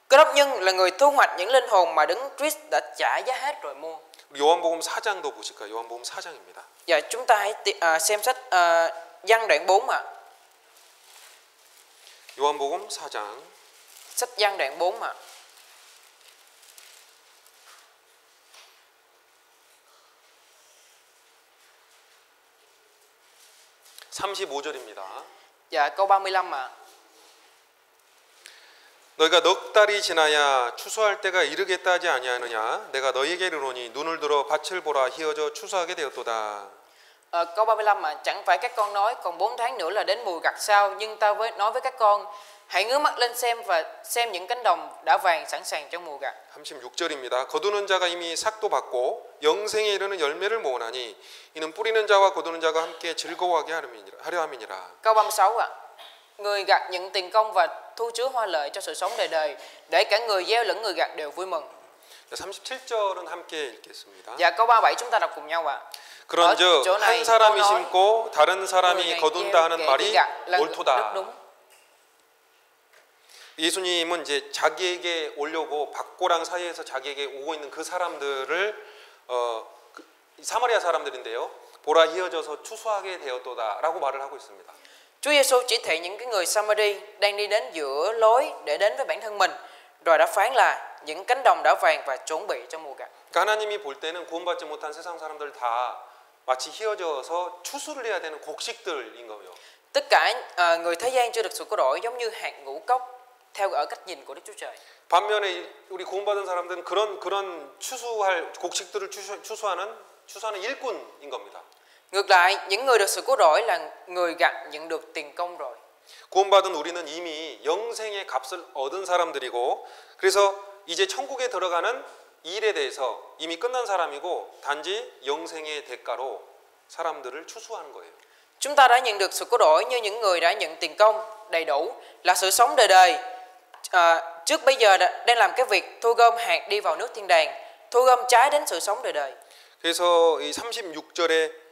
Cơ đốc nhân là người thu hoạch những linh hồn mà Đấng Christ đã trả giá hết rồi mua. 요한복음 4장도 보실까요? 요한복음 4장입니다. Giờ chúng ta hãy xem sách Giăng đoạn 4 ạ. 요한복음 4장 Sách Giăng đoạn 4 ạ. 35절입니다. Dạ câu 35 ạ. 너희가 넉 달이 지나야 추수할 때가 이르겠다 하지 아니하느냐? 내가 너희에게 이르노니 눈을 들어 밭을 보라 희어져 추수하게 되었도다. Câu 35 mà chẳng phải các con nói còn 4 tháng nữa là đến mùa gặt sao, nhưng ta nói với các con hãy ngước mắt lên xem và xem những cánh đồng đã vàng sẵn sàng cho mùa gặt. 36절입니다. 거두는 자가 이미 삭도 받고 영생에 이르는 열매를 모으나니 이는 뿌리는 자와 거두는 자가 함께 즐거워하게 하려 함이니라. Câu 36 ạ. Người gặt nhận tiền công và thu chứa hoa lợi cho sự sống đời đời, để cả người gieo lẫn người gặt đều vui mừng. 37절은 함께 읽겠습니다. Dạ câu 37 chúng ta đọc cùng nhau ạ. 그런즉 한 사람이 심고 다른 사람이 거둔다 하는 말이 옳도다. 예수님은 이제 자기에게 오려고 박고랑 사이에서 자기에게 오고 있는 그 사람들을 사마리아 사람들인데요. 보라 희어져서 추수하게 되었도다라고 말을 하고 있습니다. Chúa Giêsu chỉ thị những cái người Samari đang đi đến giữa lối để đến với bản thân mình, rồi đã phán là những cánh đồng đã vàng và chuẩn bị cho mùa gặt. 그러니까 하나님이 볼 때는 구원받지 못한 세상 사람들 다 마치 희어져서 추수를 해야 되는 곡식들인 거예요. Tất cả người thế gian chưa được sự cứu rỗi giống như hạt ngũ cốc theo ở cách nhìn của Đức Chúa Trời. 반면에 우리 구원받은 사람들은 그런 추수할 곡식들을 추수하는 일꾼인 겁니다. Ngược lại, những người được sự cứu rỗi là người gặt nhận được tiền công rồi. 구원받은 우리는 이미 영생의 값을 얻은 사람들이고 그래서 이제 천국에 들어가는 일에 대해서 이미 끝난 사람이고 단지 영생의 대가로 사람들을 추수하는 거예요. Chúng ta đã nhận được sự cứu rỗi như những người đã nhận tiền công đầy đủ là sự sống đời đời. Trước bây giờ đang làm cái việc thu gom hạt đi vào nước thiên đàng, thu gom trái đến sự sống đời đời. 그래서 이 36절에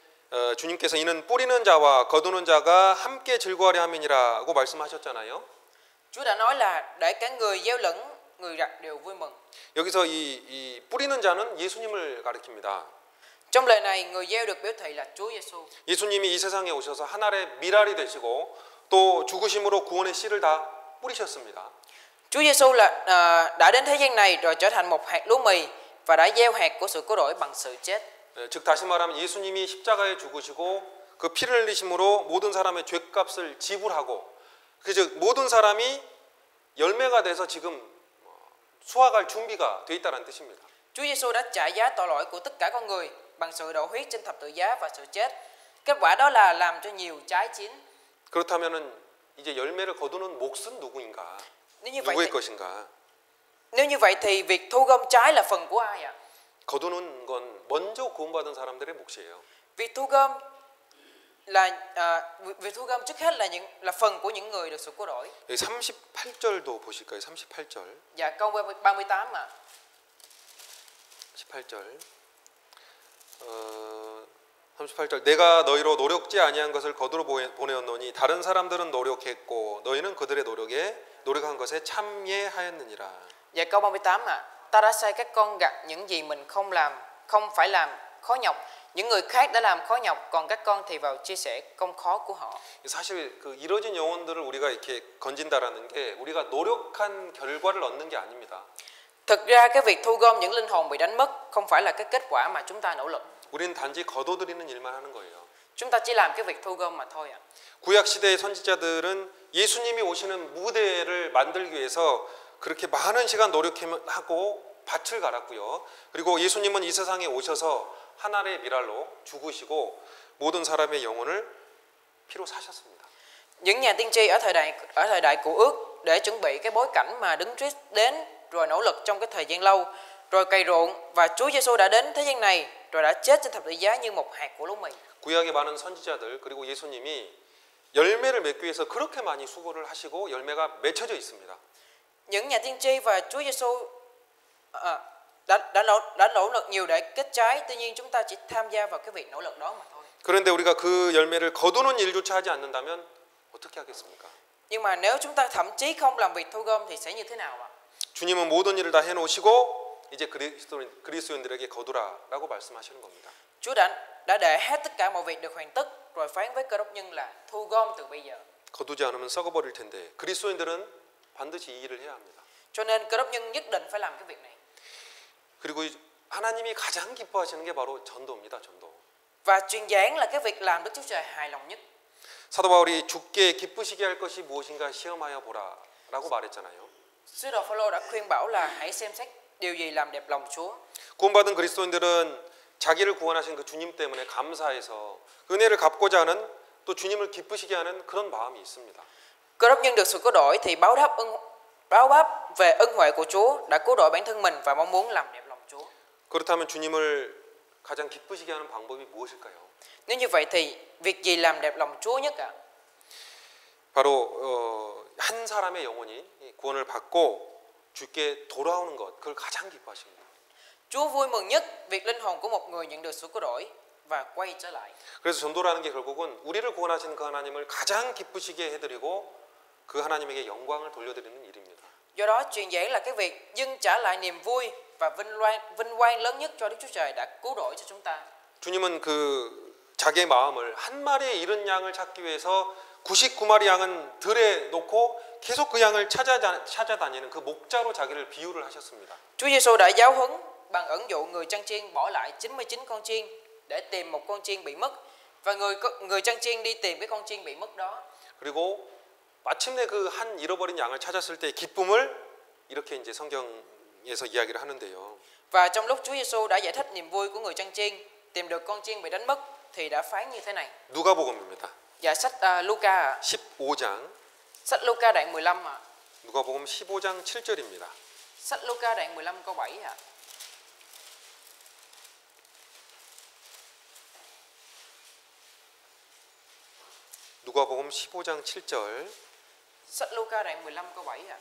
주님께서 이는 뿌리는 자와 거두는 자가 함께 즐거워하려 함이니라고 말씀하셨잖아요. Chúa đã nói là để cả người gieo lẫn người gặt đều vui mừng. 여기서 이 뿌리는 자는 예수님을 가리킵니다. Trong lời này người gieo được biểu thị là Chúa Giêsu. 예수님이 이 세상에 오셔서 하늘의 미랄이 되시고 또 죽으심으로 구원의 씨를 다 뿌리셨습니다. Chúa Giêsu là đã đến thế gian này rồi trở thành một hạt lúa mì và đã gieo hạt của sự cứu rỗi bằng sự chết. 즉 다시 말하면 예수님이 십자가에 죽으시고 그 피를 흘리심으로 모든 사람의 죄값을 지불하고 즉 모든 사람이 열매가 돼서 지금 수확할 준비가 돼 있다는 뜻입니다. Chúa Giêsu đã trả giá tội lỗi của tất cả con người bằng sự đổ huyết trên thập tự giá và sự chết. Kết quả đó là làm cho nhiều trái chín. 그렇다면은 이제 열매를 거두는 몫은 누구인가? 누구의 것인가? Nếu như vậy thì việc thu gom trái là phần của ai ạ? 거두는 건 먼저 구원받은 사람들의 몫이에요. Việc thu gom trước hết là phần của những người được sự cứu rỗi. 38절도 보실까요? 38절. Dạ câu 38 ạ. 18절. 38절 내가 너희로 노력지 아니한 것을 거두러 보내었노니 다른 사람들은 노력했고 너희는 그들의 노력한 것에 참여하였느니라. Dạ câu 38 ạ. Ta đã sai các con gặt những gì mình không phải làm khó nhọc. Những người khác đã làm khó nhọc, còn các con thì vào chia sẻ công khó của họ. 사실 그 이뤄진 영혼들을 우리가 이렇게 건진다라는 게 우리가 노력한 결과를 얻는 게 아닙니다. Thực ra cái việc thu gom những linh hồn bị đánh mất không phải là cái kết quả mà chúng ta nỗ lực. 우리는 단지 거둬들이는 일만 하는 거예요. Chúng ta chỉ làm cái việc thu gom mà thôi ạ. 구약 시대의 선지자들은 예수님이 오시는 무대를 만들기 위해서 그렇게 많은 시간 노력하고 밭을 갈았고요. 그리고 예수님은 이 세상에 오셔서 하늘의 미랄로 죽으시고 모든 사람의 영혼을 피로 사셨습니다. Những nhà tiên tri ở thời đại Cựu Ước để chuẩn bị cái bối cảnh mà Đấng Christ đến rồi nỗ lực trong cái thời gian lâu, rồi cày ruộng và Chúa Giêsu đã đến thế gian này rồi đã chết trên thập tự giá như một hạt của lúa mì. 구약의 많은 선지자들 그리고 예수님이 열매를 맺기 위해서 그렇게 많이 수고를 하시고 열매가 맺혀져 있습니다. Những nhà tiên tri và Chúa Giêsu đã nỗ lực nhiều để kết trái, tuy nhiên chúng ta chỉ tham gia vào cái việc nỗ lực đó mà thôi. 그런데 우리가 그 열매를 거두는 일조차 하지 않는다면 어떻게 하겠습니까? Nhưng mà nếu chúng ta thậm chí không làm việc thu gom thì sẽ như thế nào ạ? 주님은 모든 일을 다 해놓으시고 이제 그리스도인들에게 거두라라고 말씀하시는 겁니다. Chúa đã để hết tất cả mọi việc được hoàn tất rồi phán với Cơ Đốc nhân là thu gom từ bây giờ. 거두지 않으면 썩어버릴 텐데 그리스도인들은 반드시 이 일을 해야 합니다. Cho nên Cơ Đốc nhân nhất định phải làm cái việc này. 그리고 하나님이 가장 기뻐하시는 게 바로 전도입니다. 전도. Và truyền giảng là cái việc làm Đức Chúa Trời hài lòng nhất. 사도 바울이 주께 기쁘시게 할 것이 무엇인가 시험하여 보라라고 말했잖아요. Sứ đồ Phaolô đã khuyên bảo là hãy xem xét điều gì làm đẹp lòng Chúa. 구원받은 그리스도인들은 자기를 구원하신 그 주님 때문에 감사해서 은혜를 갚고자 하는 또 주님을 기쁘시게 하는 그런 마음이 있습니다. Cơ đốc nhân được sự cứu rỗi thì báo đáp về ân huệ của Chúa đã cứu rỗi bản thân mình và mong muốn làm đẹp lòng Chúa. 그렇다면 주님을 가장 기쁘시게 하는 방법이 무엇일까요? Nếu như vậy thì việc gì làm đẹp lòng Chúa nhất ạ? 바로 한 사람의 영혼이 구원을 받고 주께 돌아오는 것, 그걸 가장 기뻐하십니다. Chúa vui mừng nhất việc linh hồn của một người nhận được sự cứu rỗi và quay trở lại. 그래서 전도라는 게 결국은 우리를 구원하신 그 하나님을 가장 기쁘시게 해드리고 그 하나님에게 영광을 돌려드리는 일입니다. Do đó truyền giảng là cái việc dâng trả lại niềm vui và vinh quang lớn nhất cho Đức Chúa Trời đã cứu rỗi cho chúng ta. 주님은 그 자기의 마음을 한 마리의 잃은 양을 찾기 위해서 99마리 양은 들에 놓고 계속 그 양을 찾아다니는 그 목자로 자기를 비유를 하셨습니다. Chúa Giêsu đã giáo huấn bằng ẩn dụ người chăn chiên bỏ lại 99 con chiên để tìm một con chiên bị mất và người chăn chiên đi tìm cái con chiên bị mất đó. 그리고 마침내 그 한 잃어버린 양을 찾았을 때의 기쁨을 이렇게 이제 성경에서 이야기를 하는데요. Và trong lúc Chúa Giêsu đã giải thích niềm vui của người chăn chiên tìm được con chiên bị đánh mất thì đã phán như thế này. 누가복음입니다. Dạ sách Luca ạ. 15장. Sách Luca đoạn 15 ạ. 누가복음 15장 7절입니다. Sách Luca đoạn 15 câu 7 ạ. 누가복음 15장 7절. Sách Luca đoạn 15 câu 7 ạ.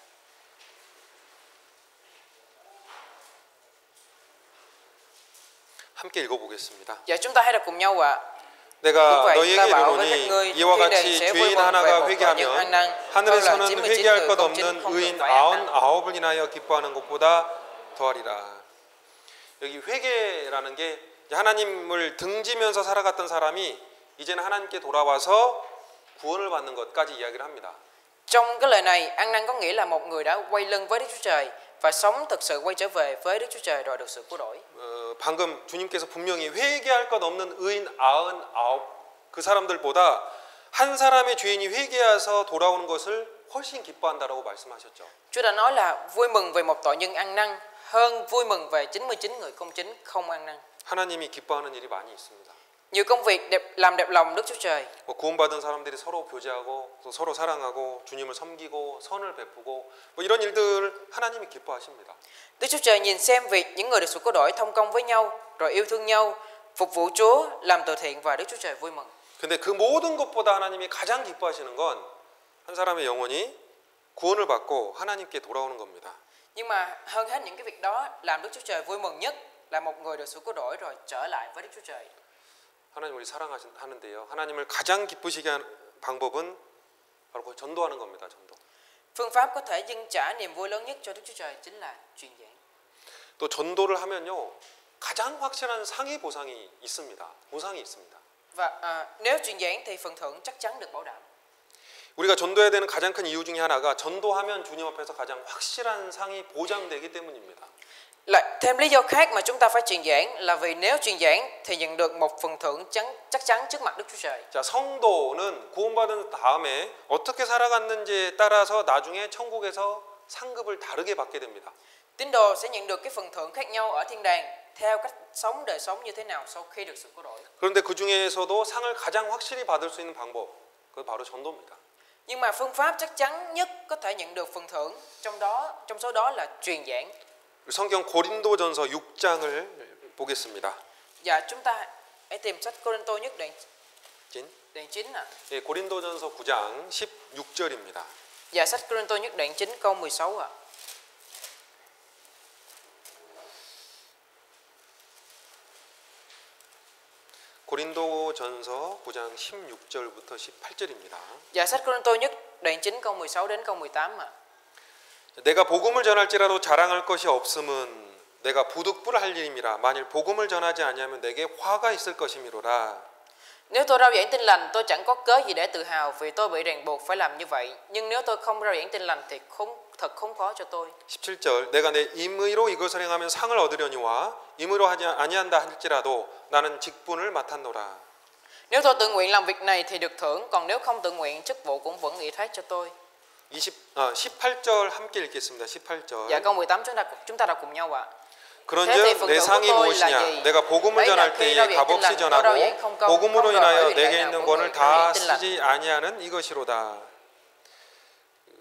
함께 읽어보겠습니다. Dạ chúng ta hãy đọc cùng nhau ạ. 내가 vậy, 너희에게 ta bảo với 이르노니 các ngươi, 이와 thiên đàng 같이 sẽ vui 죄인 mừng về 하나가 một tội nhân ăn 회개하면 năn, 하늘에서는 hơn là 99 회개할 người 것 công chính 없는 không 의인 cần phải ăn năn. 99을 인하여 기뻐하는 것보다 더하리라. 여기 회개라는 게 하나님을 등지면서 살아갔던 사람이 이제는 하나님께 돌아와서 구원을 받는 것까지 이야기를 합니다. Trong cái lời này, ăn năn có nghĩa là một người đã quay lưng với Đức Chúa Trời và sống thực sự quay trở về với Đức Chúa Trời rồi được sự cứu rỗi. 방금 주님께서 분명히 회개할 것 없는 의인 99 그 사람들보다 한 사람의 죄인이 회개해서 돌아오는 것을 훨씬 기뻐한다라고 말씀하셨죠. Chúa đã nói là vui mừng về một tội nhân ăn năn hơn vui mừng về 99 người công chính không ăn năn. 하나님이 기뻐하는 일이 많이 있습니다. Nhiều công việc làm đẹp lòng Đức Chúa Trời. 구원받은 사람들이 서로 교제하고 또 서로 사랑하고 주님을 섬기고 선을 베푸고 뭐 이런 일들 하나님이 기뻐하십니다. Đức Chúa Trời nhìn xem việc những người được sự cứu rỗi thông công với nhau, rồi yêu thương nhau, phục vụ Chúa, làm từ thiện và Đức Chúa Trời vui mừng. 근데 그 모든 것보다 하나님이 가장 기뻐하시는 건 한 사람의 영혼이 구원을 받고 하나님께 돌아오는 겁니다. Nhưng mà hơn hết những cái việc đó, làm Đức Chúa Trời vui mừng nhất là một người được sự cứu rỗi rồi trở lại với Đức Chúa Trời. 하나님 우리 사랑하는데요. 하나님을 가장 기쁘시게 하는 방법은 바로 그 전도하는 겁니다. 전도. Phương pháp có thể dâng trả niềm vui lớn nhất cho Đức Chúa Trời chính là truyền giảng. 또 전도를 하면요. 가장 확실한 상해 보상이 있습니다. 보상이 있습니다. Và nếu truyền giảng thì phần thưởng chắc chắn được bảo đảm. 우리가 전도해야 되는 가장 큰 이유 중에 하나가 전도하면 주님 앞에서 가장 확실한 상이 보장되기 때문입니다. Thêm lý do khác mà chúng ta phải truyền giảng là vì nếu truyền giảng thì nhận được một phần thưởng chắc chắn trước mặt Đức Chúa Trời. 자, 성도는 구원받은 다음에 어떻게 살아갔는지에 따라서 나중에 천국에서 상급을 다르게 받게 됩니다. Tín đồ sẽ nhận được cái phần thưởng khác nhau ở thiên đàng theo cách sống đời sống như thế nào sau khi được sự cứu rỗi. 그런데 그 중에서도 상을 가장 확실히 받을 수 있는 방법, 그건 바로 전도입니다. Nhưng mà phương pháp chắc chắn nhất có thể nhận được phần thưởng trong số đó là truyền giảng. 성경 고린도전서 6장을 보겠습니다. Dạ chúng ta hãy tìm sách Cô-rinh-tô nhất đoạn 9 ạ. 예, 고린도전서 9장 16절입니다. Dạ sách Cô-rinh-tô nhất đoạn 9 câu 16 ạ. 고린도전서 9장 16절부터 18절입니다. Dạ sách Cô-rinh-tô nhất đoạn 9 câu 16 đến câu 18 ạ. 내가 복음을 전할지라도 자랑할 것이 없음은 내가 부득불할 일임이라. 만일 복음을 전하지 아니하면 내게 화가 있을 것이미로라. Nếu tôi rao giảng tin lành, tôi chẳng có cớ gì để tự hào vì tôi bị ràng buộc phải làm như vậy. Nhưng nếu tôi không rao giảng tin lành thì thật khốn khó cho tôi. 17절 내가 내 임의로 이것을 행하면 상을 얻으려니와 임의로 하지 아니한다 할지라도 나는 직분을 맡았노라. Nếu tôi tự nguyện làm việc này thì được thưởng, còn nếu không tự nguyện chức vụ cũng vẫn ủy thác cho tôi. 18절 함께 읽겠습니다. 18절. Dạ câu 18 chúng ta đọc cùng nhau ạ. 그런즉 내 상이 무엇이냐? 내가 복음을 전할 때에 값없이 전하고 복음으로 인하여 내게 있는 권을 다 쓰지 아니하는 이것이로다.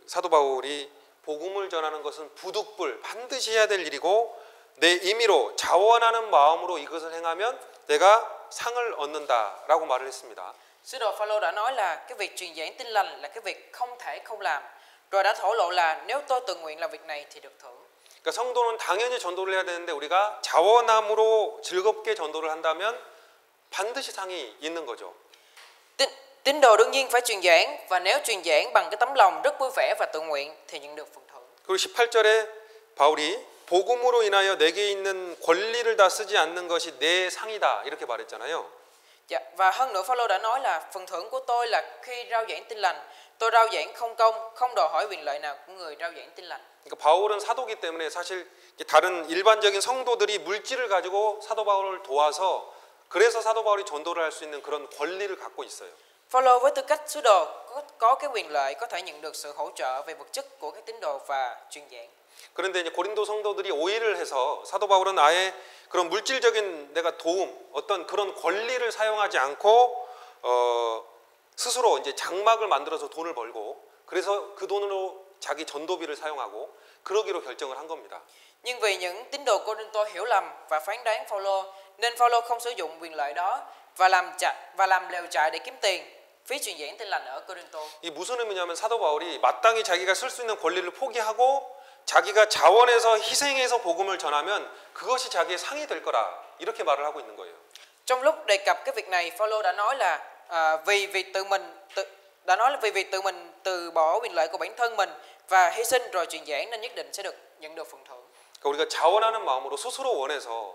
사도 바울이 복음을 전하는 것은 부득불 반드시 해야 될 일이고 내 임의로 자원하는 마음으로 이것을 행하면 내가 상을 얻는다라고 말을 했습니다. Sứ đồ Phaolô đã nói là cái việc truyền giảng tin lành là cái việc không thể không làm. Rồi đã thổ lộ là nếu tôi tự nguyện làm việc này thì được thưởng. 그러니까 성도는 당연히 전도를 해야 되는데 우리가 자원함으로 즐겁게 전도를 한다면 반드시 상이 있는 거죠. Tín đồ đương nhiên phải truyền giảng, và nếu truyền giảng bằng cái tấm lòng rất vui vẻ và tự nguyện thì nhận được phần thưởng. 그리고 18절에 바울이 복음으로 인하여 내게 있는 권리를 다 쓰지 않는 것이 내 상이다 이렇게 말했잖아요. Dạ, và hơn nữa Phaolô đã nói là phần thưởng của tôi là khi rao giảng tin lành, tôi rao giảng không công, không đòi hỏi quyền lợi nào của người rao giảng tin lành. 그러니까 바울은 사도기 때문에 사실 다른 일반적인 성도들이 물질을 가지고 사도 바울을 도와서 그래서 사도 바울이 전도를 할 수 있는 그런 권리를 갖고 있어요. Phaolô với tư cách sứ đồ có cái quyền lợi có thể nhận được sự hỗ trợ về vật chất của các tín đồ và truyền giảng. 그런데 이제 고린도 성도들이 오해를 해서 사도 바울은 아예 그런 물질적인 내가 도움, 어떤 그런 권리를 사용하지 않고 스스로 이제 장막을 만들어서 돈을 벌고 그래서 그 돈으로 자기 전도비를 사용하고 그러기로 결정을 한 겁니다. Nhưng vì những tín đồ Cô-rinh-tô hiểu lầm và phán đoán Phaolô, nên Phaolô không sử dụng quyền lợi đó và làm lều trại để kiếm tiền phí truyền giảng tin lành ở Cô-rinh-tô. 이 무슨 의미냐면 사도 바울이 마땅히 자기가 쓸 수 있는 권리를 포기하고 자기가 자원해서 희생해서 복음을 전하면 그것이 자기의 상이 될 거라 이렇게 말을 하고 있는 거예요. Trong lúc đề cập cái việc này, Phaolô đã nói là vì việc tự mình từ bỏ quyền lợi của bản thân mình và hy sinh rồi truyền giảng nên nhất định sẽ nhận được phần thưởng. 그러니까 우리가 자원하는 마음으로 스스로 원해서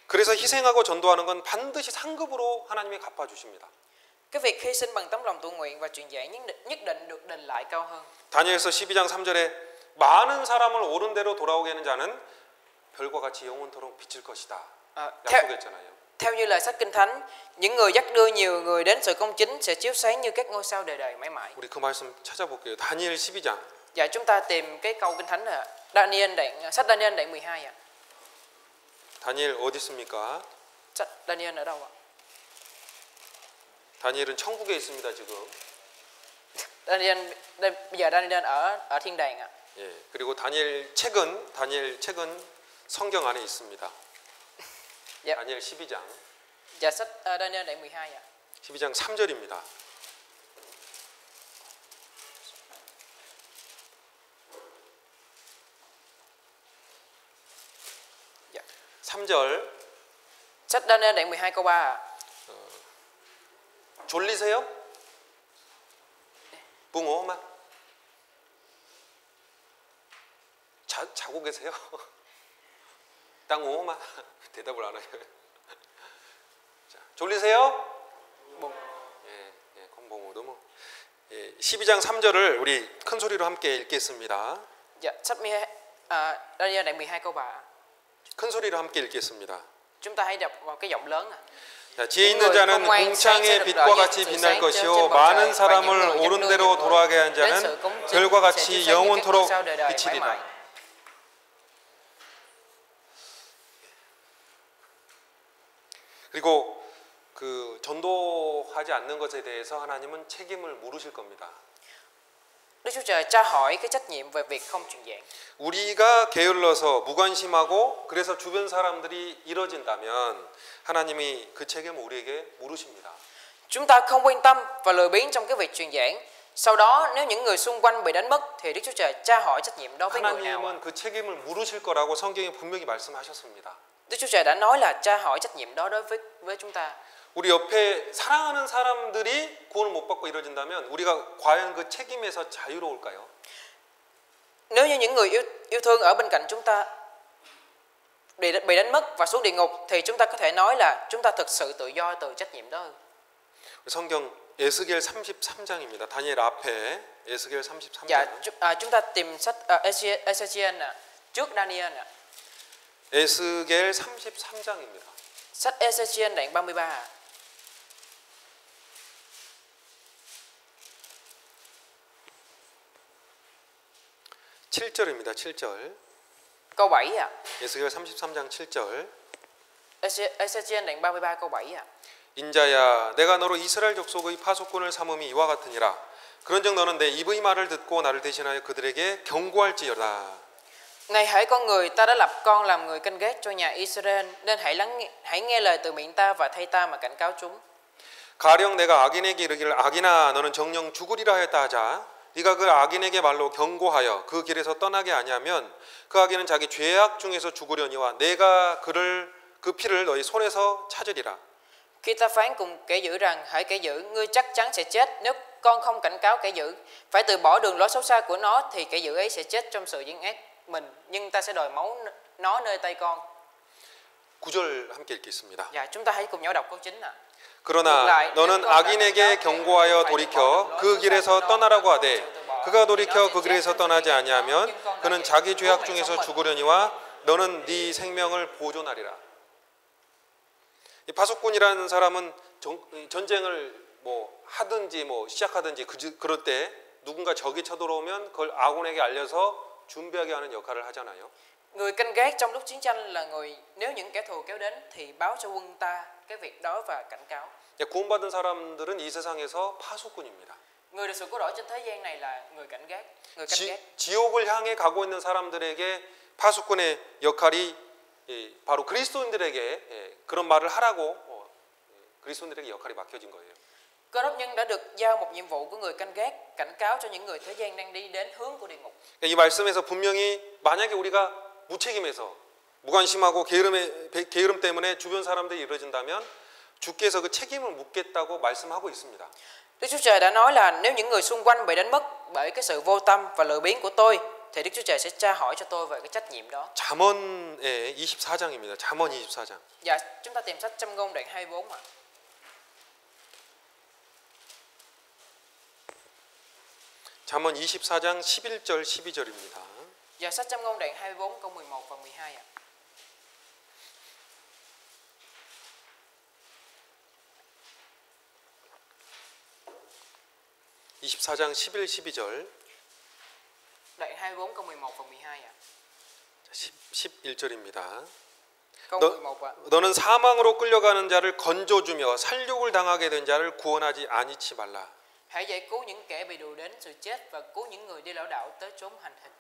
그래서 희생하고 전도하는 건 반드시 상급으로 하나님이 갚아 주십니다. Cái việc hy sinh bằng tấm lòng tự nguyện và truyền giảng nhất định được đền lại cao hơn. 다니엘서 12장 3절에 많은 사람을 옳은 대로 돌아오게 하는 자는 별과 같이 영원토록 비칠 것이다. 약속했잖아요. Theo như lời sách Kinh Thánh, những người dắt đưa nhiều người đến sự công chính sẽ chiếu sáng như các ngôi sao đời đời mãi mãi. 우리 그 말씀 찾아볼게요. 다니엘 12장. Dạ, chúng ta tìm cái câu Kinh Thánh là sách Daniel đoạn 12 ạ. 다니엘 어디 있습니까? Sách Daniel ở đâu ạ? 다니엘은 천국에 있습니다, 지금. Bây giờ Daniel ở thiên đàng ạ. 예. 그리고 다니엘 책은 성경 안에 있습니다. Dạ. 다니엘 12장. Dạ, sách Daniel đoạn 12 ạ. 12장 3절입니다. Dạ. 3절. Sách Daniel đoạn 12 câu 3 ạ. 졸리세요? 붕어마. 자고 계세요? 땅오마. 대답을 안 해요. 자, 졸리세요? 예, 건봉오도 뭐. 예, 12장 3절을 우리 큰 소리로 함께 읽겠습니다. Dạ, sách Daniel đoạn 12 câu 3. 큰 소리로 함께 읽겠습니다. Chúng ta hãy đọc vào cái giọng lớn ạ. 자, 지혜 있는 자는 공창의 빛과 같이 빛날 것이요 많은 사람을 옳은 대로 돌아가게 한 자는 별과 같이 영원토록 비치리라. 그리고 그 전도하지 않는 것에 대해서 하나님은 책임을 물으실 겁니다. Đức Chúa Trời tra hỏi cái trách nhiệm về việc không truyền giảng. 우리가 게을러서 무관심하고 그래서 주변 사람들이 이뤄진다면 하나님이 그 책임을 우리에게 물으십니다. Chúng ta không quan tâm và lười biếng trong cái việc truyền giảng. Sau đó nếu những người xung quanh bị đánh mất thì Đức Chúa Trời tra hỏi trách nhiệm đó với người nào? 하나님은 그 책임을 물으실 거라고 성경에 분명히 말씀하셨습니다. Đức Chúa Trời đã nói là tra hỏi trách nhiệm đó đối với chúng ta. 우리 옆에 사랑하는 사람들이 구원을 못 받고 이뤄진다면 우리가 과연 그 책임에서 자유로울까요? Nếu như những người yêu thương ở bên cạnh chúng ta bị đánh mất và xuống địa ngục thì chúng ta có thể nói là chúng ta thực sự tự do từ trách nhiệm đó. 성경 에스겔 33장입니다. 다니엘 앞에 에스겔 33장. Dạ, chúng ta tìm sách Ezechiel trước Daniel ạ. 에스겔 33장입니다. Sách Ezechiel đoạn 33. 7절입니다. 7절. Câu 7 ạ. 에스겔 33장 7절. Ê-xê-chiên đoạn 33 câu 7 ạ. 인자야 내가 너로 이스라엘 족속의 파수꾼을 삼음이 이와 같으니라. 그런즉 너는 내 입의 말을 듣고 나를 대신하여 그들에게 경고할지어다. Này hỡi con người, ta đã lập con làm người canh gác cho nhà Israel, nên hãy nghe lời từ miệng ta và thay ta mà cảnh cáo chúng. 가령 내가 악인에게 이르기를 악인아 너는 정녕 죽으리라 하였다 하자 네가 그 악인에게 말로 경고하여 그 길에서 떠나게 아니하면 그 악인은 자기 죄악 중에서 죽으려니와 내가 그 피를 너희 손에서 찾으리라. Khi ta phán cùng kẻ dữ rằng hỡi kẻ dữ, ngươi chắc chắn sẽ chết nếu con không cảnh cáo kẻ dữ, phải từ bỏ đường lối xấu xa của nó, thì kẻ dữ ấy sẽ chết trong sự gian ác mình, nhưng ta sẽ đòi máu nó nơi tay con. 9절 함께 읽겠습니다. Dạ, chúng ta hãy cùng nhau đọc câu 9 ạ. 그러나 너는 악인에게 경고하여 돌이켜 그 길에서 떠나라고 하되 그가 돌이켜 그 길에서 떠나지 아니하면 그는 자기 죄악 중에서 죽으려니와 너는 네 생명을 보존하리라. 이 파수꾼이라는 사람은 전쟁을 뭐 하든지 뭐 시작하든지 그럴 때 누군가 적이 쳐들어오면 그걸 아군에게 알려서 준비하게 하는 역할을 하잖아요. Người canh gác trong lúc chiến tranh là người, nếu những kẻ thù kéo đến thì báo cho quân ta cái việc đó và cảnh cáo. 구원받은 사람들은 이 세상에서 파수꾼입니다. Người được sự cứu rỗi trên thế gian này là người cảnh gác, người canh gác. 지옥을 향해 가고 있는 사람들에게 파수꾼의 역할이 바로 그리스도인들에게 그런 말을 하라고 그리스도인들에게 역할이 맡겨진 거예요. Cơ đốc nhân đã được giao một nhiệm vụ của người canh gác, cảnh cáo cho những người thế gian đang đi đến hướng của địa ngục. 이 말씀에서 분명히 만약에 우리가 무책임해서 무관심하고 게으름 때문에 주변 사람들이 이루어진다면 주께서 그 책임을 묻겠다고 말씀하고 있습니다. Đức Chúa Trời đã nói là nếu những người xung quanh bị đánh mất bởi cái sự vô tâm và lười biếng của tôi, thì Đức Chúa Trời sẽ tra hỏi cho tôi về cái trách nhiệm đó. 잠언의 24장입니다. 잠언 24장. Dạ, chúng ta tìm sách Châm Ngôn đoạn 24 ạ. 잠언 24장 11절 12절입니다. Dạ, sách Châm Ngôn đoạn 24 câu 11 và 12 ạ. (24장 11, 12절) Đoạn 24 câu 11 và 12 ạ. 11절입니다. Câu 11 ạ. 너는 사망으로 끌려가는 자를 건져주며 살육을 당하게 된 자를 구원하지 아니치 말라. Hãy giải cứu những kẻ bị đùa đến sự chết và cứu những người đi lảo đảo tới chốn hành hình.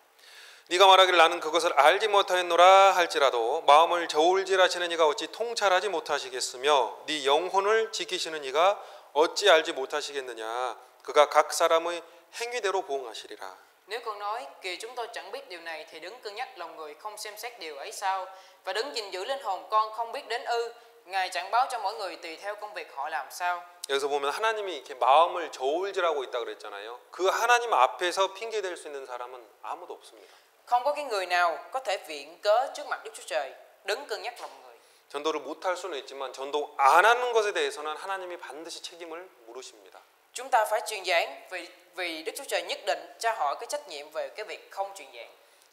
네가 말하기를 나는 그것을 알지 못하였노라 할지라도 마음을 저울질하시는 이가 어찌 통찰하지 못하시겠으며 네 영혼을 지키시는 이가 어찌 알지 못하시겠느냐. 그가 각 사람의 행위대로 보응하시리라. Nếu con nói kìa chúng tôi chẳng biết điều này, thì đứng cân nhắc lòng người không xem xét điều ấy sao? Và đứng gìn giữ linh hồn con không biết đến ư? Ngài chẳng báo cho mỗi người tùy theo công việc họ làm sao? 여기서 보면 하나님이 이렇게 마음을 저울질하고 있다 그랬잖아요. 그 하나님 앞에서 핑계 댈 수 있는 사람은 아무도 없습니다. Không có cái người nào có thể viện cớ trước mặt Đức Chúa Trời, đứng cân nhắc lòng người. 전도를 못할 수는 있지만 전도 안 하는 것에 대해서는 하나님이 반드시 책임을 물으십니다. Chúng ta phải truyền giảng vì Đức Chúa Trời nhất định tra hỏi cái trách nhiệm về cái việc không truyền giảng.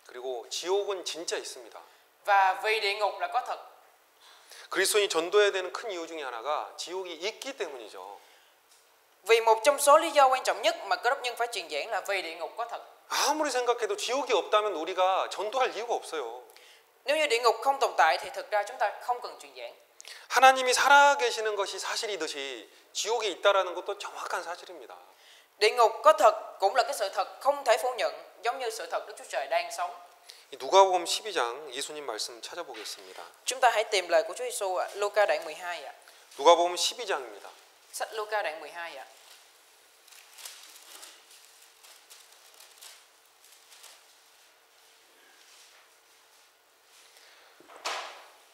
그리고 지옥은 진짜 있습니다. Và vì địa ngục là có thật. 그리스도인이 전도해야 되는 큰 이유 중에 하나가 지옥이 있기 때문이죠. Vì một trong số lý do quan trọng nhất mà cơ đốc nhân phải truyền giảng là vì địa ngục có thật. 아무리 생각해도 지옥이 없다면 우리가 전도할 이유가 없어요. Nếu như địa ngục không tồn tại thì thực ra chúng ta không cần truyền giảng. 하나님이 살아계시는 것이 사실이듯이 지옥에 있다라는 것도 정확한 사실입니다. Địa ngục có thật cũng là cái sự thật không thể phủ nhận, giống như sự thật Đức Chúa Trời đang sống. 누가복음 12장 예수님 말씀 찾아보겠습니다. Chúng ta hãy tìm lời của Chúa Giêsu ạ. Luca đoạn 12 ạ. 누가복음 12장입니다. Sách Luca đoạn 12 ạ.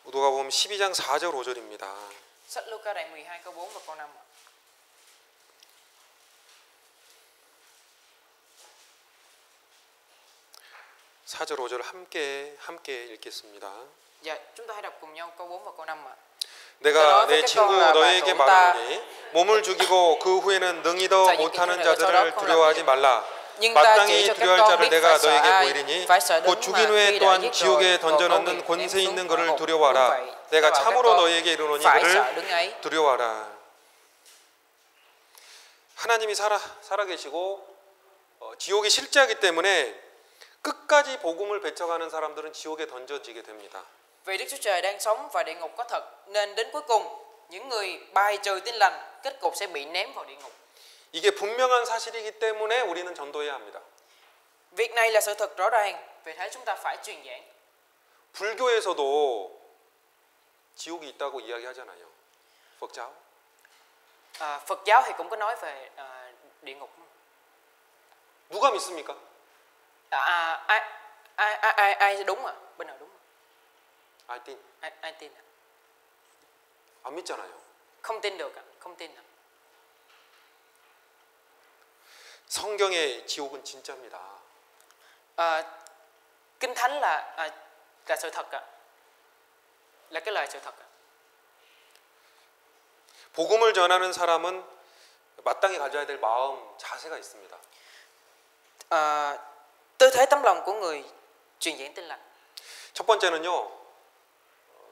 누가복음 12장 4절 5절입니다. Sách Luca đoạn 12 câu 4 và câu 5 ạ. (4절 5절) 함께 읽겠습니다. Dạ, chúng ta hãy đọc cùng nhau câu 4 và câu 5 ạ. 내가 내 친구 너에게 말하노니 몸을 죽이고 그 후에는 능히 더 못하는 자들을 두려워하지 말라. 마땅히 두려워할 자를 내가 너에게 보이리니 곧 죽인 후에 또한 지옥에 던져넣는 권세 있는 그를 두려워하라. 내가 참으로 너에게 이르노니 그를 두려워하라. 하나님이 살아계시고 지옥이 실제하기 때문에 끝까지 복음을 배척하는 사람들은 지옥에 던져지게 됩니다. Vì Đức Chúa Trời đang sống và địa ngục có thật, nên đến cuối cùng những người bài trừ tin lành kết cục sẽ bị ném vào địa ngục. 이게 분명한 사실이기 때문에 우리는 전도해야 합니다. Việc này là sự thật rõ ràng, vì thế chúng ta phải truyền giảng. 불교에서도 지옥이 있다고 이야기하잖아요. Phật giáo. Phật giáo thì cũng có nói về địa ngục. 누가 믿습니까? Ai đúng à? Bên nào đúng? Ai tin? Ai tin à? 안 믿잖아요. Không tin được à? Không tin à? 성경의 지옥은 진짜입니다. Kinh Thánh là sự thật à? Là cái lời sự thật à? 복음을 전하는 사람은 마땅히 가져야 될 마음, 자세가 있습니다. Tư thế tấm lòng của người truyền giảng tin lành. 첫 번째는요.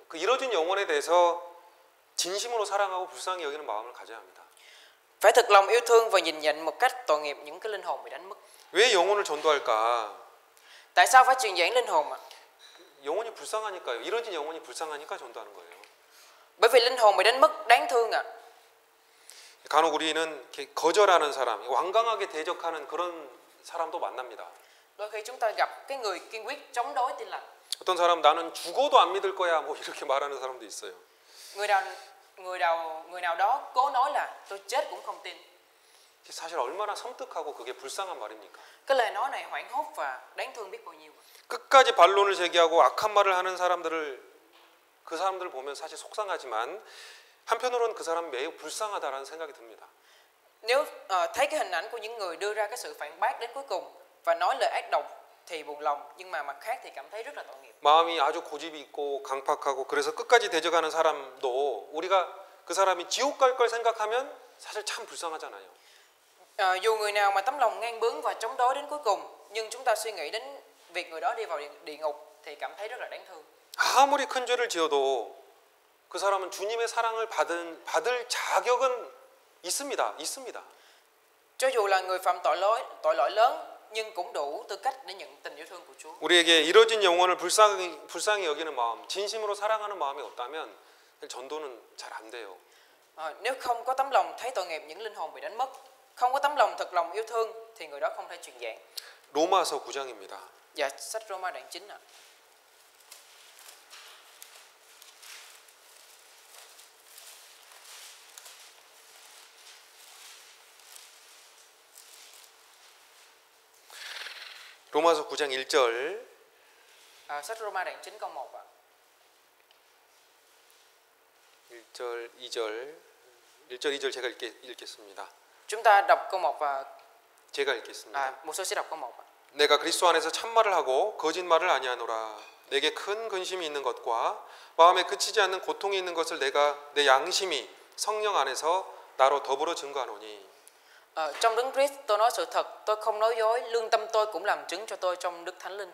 그 이뤄진 영혼에 대해서 진심으로 사랑하고 불쌍히 여기는 마음을 가져야 합니다. Phải thực lòng yêu thương và nhìn nhận một cách tội nghiệp những cái linh hồn bị đánh mất. 왜 영혼을 전도할까? Tại sao phải truyền giảng linh hồn ạ? 영혼이 불쌍하니까요. 이뤄진 영혼이 불쌍하니까 전도하는 거예요. Bởi vì linh hồn bị đánh mất đáng thương ạ. 간혹 우리는 이렇게 거절하는 사람, 완강하게 대적하는 그런 사람도 만납니다. Đôi khi chúng ta gặp cái người kiên quyết chống đối tin lành. 어떤 사람 나는 죽어도 안 믿을 거야 뭐 이렇게 말하는 사람도 있어요. Người nào đó cố nói là tôi chết cũng không tin. 사실 얼마나 섬뜩하고 그게 불쌍한 말입니까? Cái lời nói này hoảng hốt và đáng thương biết bao nhiêu. 끝까지 반론을 제기하고 악한 말을 하는 그 사람들을 보면 사실 속상하지만 한편으로는 그 사람이 매우 불쌍하다라는 생각이 듭니다. Nếu thấy cái hình ảnh của những người đưa ra cái sự phản bác đến cuối cùng và nói lời ác độc thì buồn lòng, nhưng mà mặt khác thì cảm thấy rất là tội nghiệp. 마음이 아주 고집이 있고 강팍하고 그래서 끝까지 대적하는 사람도 우리가 그 사람이 지옥 갈 걸 생각하면 사실 참 불쌍하잖아요. Dù người nào mà tấm lòng ngang bướng và chống đối đến cuối cùng, nhưng chúng ta suy nghĩ đến việc người đó đi vào địa ngục thì cảm thấy rất là đáng thương. 아무리 큰 죄를 지어도 그 사람은 주님의 사랑을 받을 자격은 있습니다. Cho dù là người phạm tội lỗi lớn, nhưng cũng đủ tư cách để nhận tình yêu thương của Chúa. 우리에게 이뤄진 영혼을 불쌍히 여기는 마음, 진심으로 사랑하는 마음이 없다면 전도는 잘 안 돼요. Nếu không có tấm lòng thấy tội nghiệp những linh hồn bị đánh mất, không có tấm lòng thật lòng yêu thương thì người đó không thể truyền giảng. 로마서 9장입니다. Dạ, sách Roma đoạn 9 ạ. 로마서 9장 1절. Sách Roma đoạn 9 câu 1 ạ. 1절, 2절. 1절, 2절 제가 읽겠습니다. Chúng ta đọc câu 1 và 제가 읽겠습니다. một số sẽ đọc câu 1 ạ. 내가 그리스도 안에서 참말을 하고 거짓말을 아니하노라. 내게 큰 근심이 있는 것과 마음에 그치지 않는 고통이 있는 것을 내가 내 양심이 성령 안에서 나로 더불어 증거하노니. Trong Đấng Christ tôi nói sự thật, tôi không nói dối, lương tâm tôi cũng làm chứng cho tôi trong Đức Thánh Linh.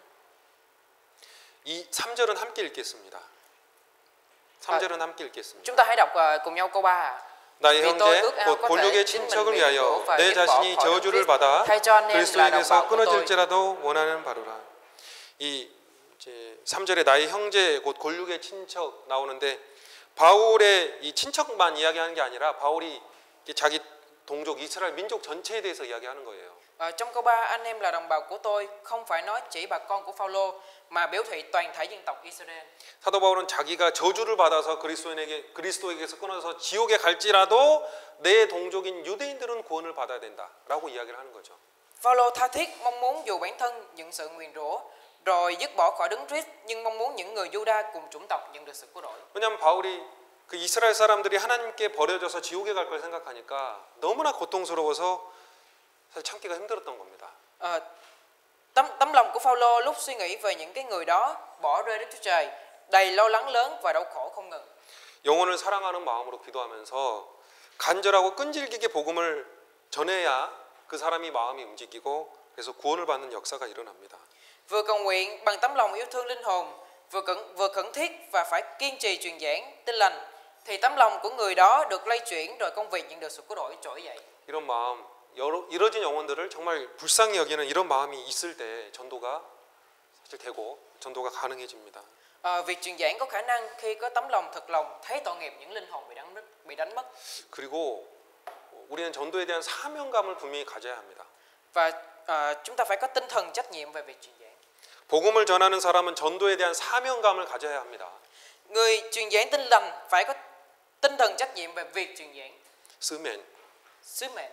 이 3절은 함께 읽겠습니다. 3절은 함께 읽겠습니다. Chúng ta hãy đọc cùng nhau câu 3 ạ. 나의 형제 곧 본육의 친척을 위하여 내 자신이 저주를 받아 그리스도에게서 끊어질지라도 원하는 바로라. 이 이제 3절에 나의 형제 곧 골육의 친척 나오는데 바울의 이 친척만 이야기하는 게 아니라 바울이 자기 동족 이스라엘 민족 전체에 대해서 이야기하는 거예요. Trong câu 3 anh em là đồng bào của tôi, không phải nói chỉ bà con của Phaolô mà biểu thị toàn thể dân tộc Israel. 사도 바울은 자기가 저주를 받아서 그리스도에게서 끊어서 지옥에 갈지라도 내 동족인 유대인들은 구원을 받아야 된다라고 이야기를 하는 거죠. Phaolô tha thiết mong muốn dù bản thân nhận sự nguyền rủa rồi dứt bỏ khỏi Đấng Christ, nhưng mong muốn những người Juda cùng chủng tộc nhận được sự cứu rỗi. 왜냐하면 바울이 그 이스라엘 사람들이 하나님께 버려져서 지옥에 갈 걸 생각하니까 너무나 고통스러워서 사실 참기가 힘들었던 겁니다. Tấm lòng của Phaolô lúc suy nghĩ về những cái người đó bỏ rơi Đức Chúa Trời, đầy lo lắng lớn và đau khổ không ngừng. 영혼을 사랑하는 마음으로 기도하면서 간절하고 끈질기게 복음을 전해야 그 사람이 마음이 움직이고 그래서 구원을 받는 역사가 일어납니다. Vừa cầu nguyện bằng tấm lòng yêu thương linh hồn, vừa khẩn thiết và phải kiên trì truyền giảng tin lành, thì tấm lòng của người đó được lay chuyển rồi công việc nhận được sự cứu rỗi trỗi dậy. 이런 마음, 이뤄진 영혼들을 정말 불쌍히 여기는 이런 마음이 있을 때 전도가 되고 전도가 가능해집니다. Việc truyền giảng có khả năng khi có tấm lòng thật lòng thấy tội nghiệp những linh hồn bị đánh mất. 그리고 우리는 전도에 대한 사명감을 분명히 가져야 합니다. Và chúng ta phải có tinh thần trách nhiệm về việc truyền giảng. 복음을 전하는 사람은 전도에 대한 사명감을 가져야 합니다. Người truyền giảng tin lành phải có tinh thần trách nhiệm về việc truyền giảng. Sứ mệnh.